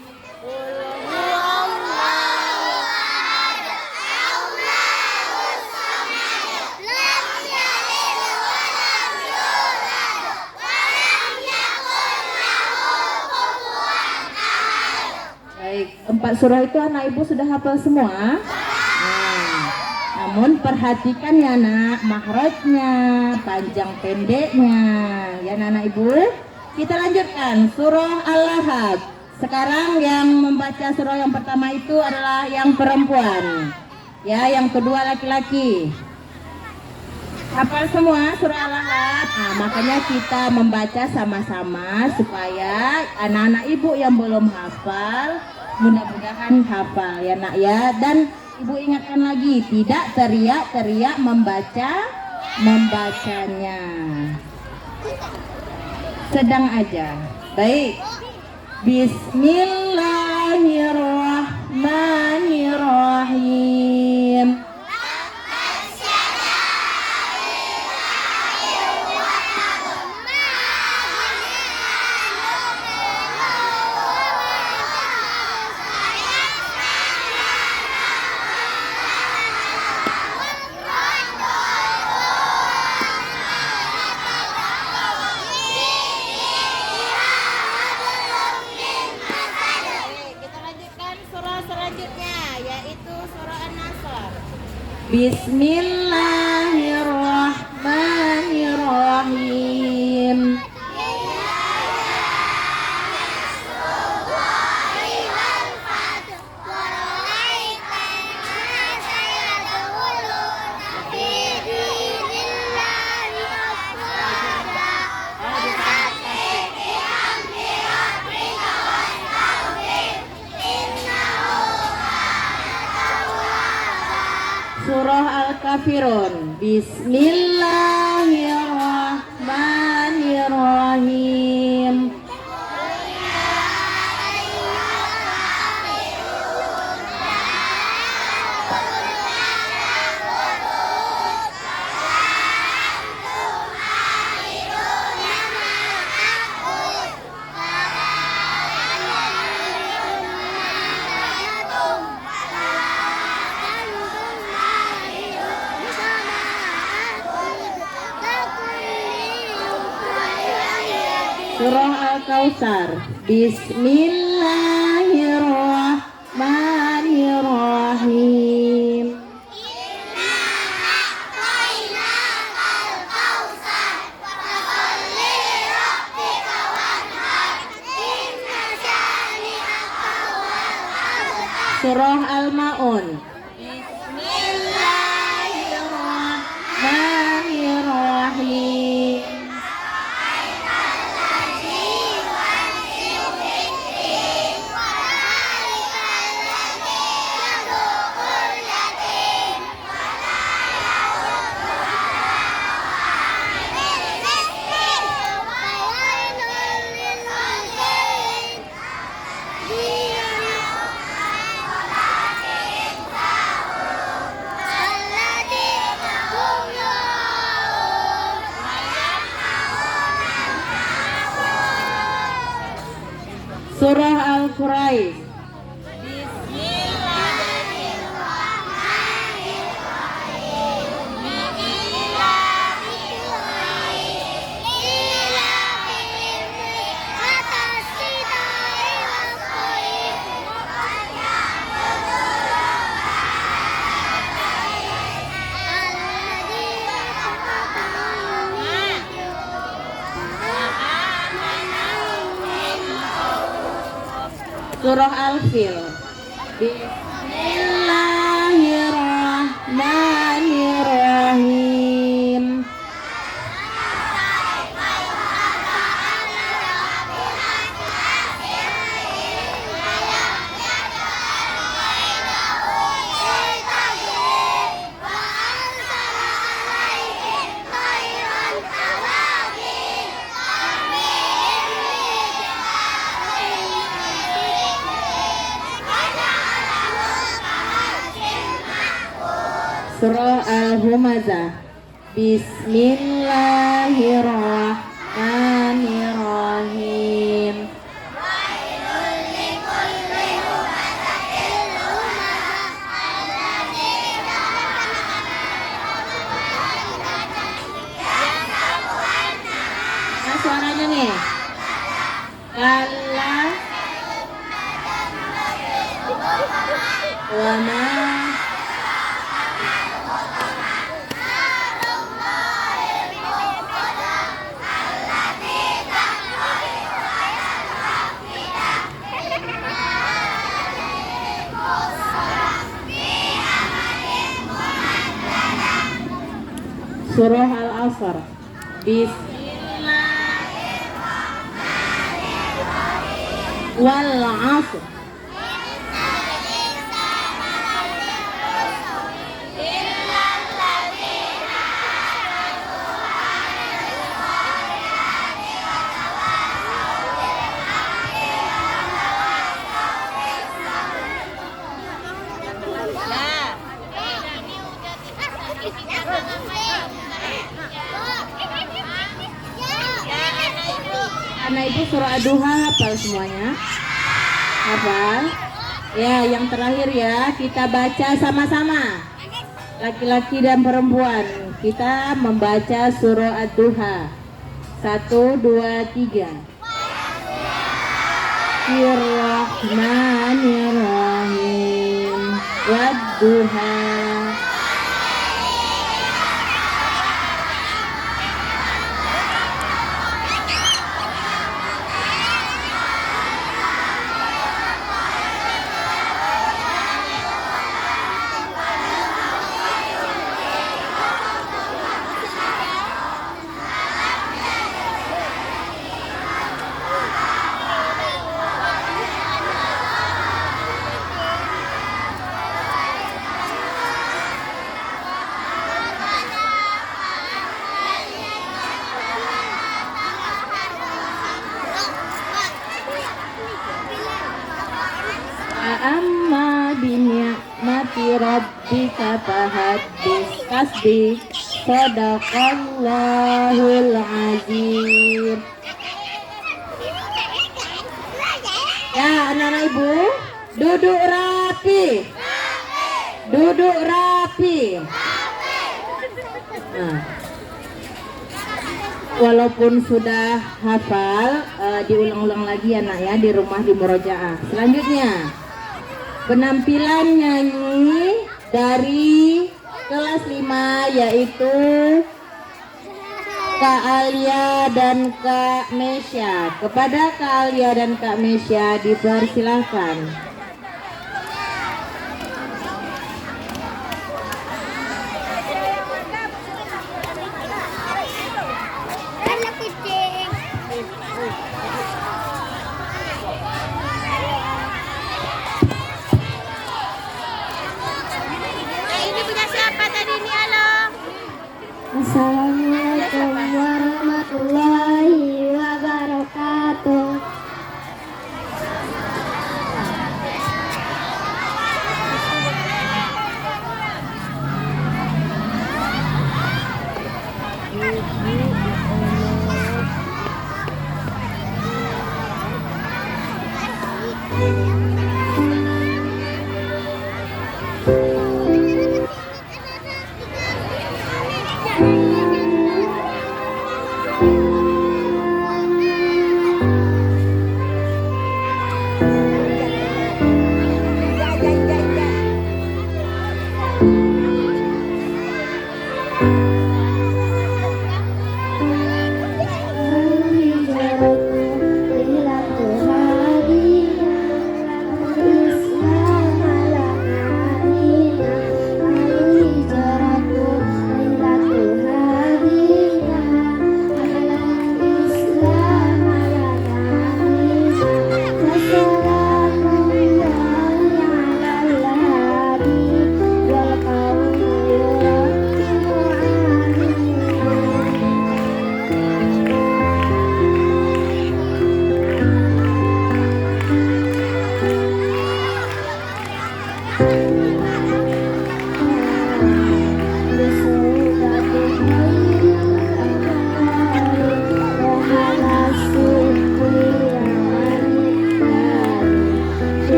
Baik, 4 surah itu anak ibu sudah hafal semua? Namun perhatikan ya nak, makhrajnya, panjang pendeknya, ya anak ibu. Kita lanjutkan surah Al-Lahab. Sekarang yang membaca surah yang pertama itu adalah yang perempuan, ya, yang kedua laki-laki. Hafal semua surah Al-Lahab. Nah, makanya kita membaca sama-sama supaya anak-anak ibu yang belum hafal mudah-mudahan hafal ya nak ya. Dan ibu ingatkan lagi, tidak teriak-teriak membacanya. Sedang aja. Baik. Bismillahirrahmanirrahim. Bismillahirrahmanirrahim. Surah Al-Kafirun. Bismillahirrahmanirrahim. Al-Kautsar. Bismillahirrahmanirrahim. Surah Al-Maun. Bismillahirrahmanirrahim. Surah Al-Quraisy. Surah Al-Fil. Bismillahirrahmanirrahim. Surah Al-Humazah. Bismillahirrahmanirrahim. Nah, suaranya nih. Kalla wa ma Surah Al-Asr. Bismillahirrahmanirrahim. Wal 'asr. Anak ibu surah Ad-Duha hafal semuanya? Hafal? Ya, yang terakhir ya, kita baca sama-sama. Laki-laki dan perempuan, kita membaca surah Ad-Duha. 1, 2, 3. Bismillahirrahmanirrahim. Wad-duha. Amma bini'mati rabbika fahaddis. Tasbih. Sadaqallahul azim. Ya, anak-anak ibu, duduk rapi. Duduk rapi. Nah. walaupun sudah hafal, diulang-ulang lagi ya nak ya di rumah di murojaah. Selanjutnya penampilan nyanyi dari kelas 5 yaitu Kak Alia dan Kak Mesya. Kepada Kak Alia dan Kak Mesya dipersilahkan. Assalamualaikum warahmatullahi wabarakatuh.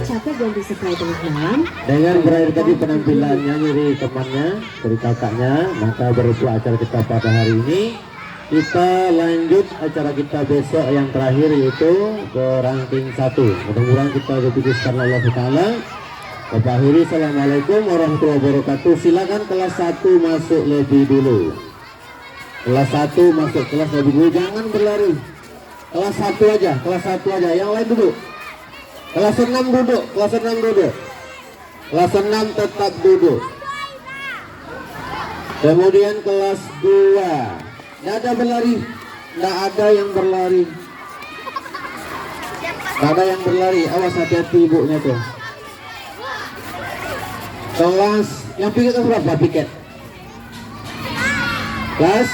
capek ganti sesuai dengan Dengan berakhir tadi penampilannya dari temannya, dari kakaknya, maka berupa acara kita pada hari ini. Kita lanjut acara kita besok yang terakhir, yaitu ke ranking 1. Mudah-mudahan kita diputuskan Allah Ta'ala. Bapak akhiri, assalamualaikum warahmatullahi wabarakatuh. Silakan kelas 1 masuk lebih dulu. Kelas 1 masuk kelas lebih dulu, jangan berlari. Kelas 1 aja, kelas 1 aja, yang lain duduk. Kelas 6 duduk, kelas 6 duduk. Kelas 6 tetap duduk. Kemudian kelas 2. Tidak ada berlari, tidak ada yang berlari. Tidak ada yang berlari, awas hati-hati ibunya tuh. Kelas yang piket berapa piket? Kelas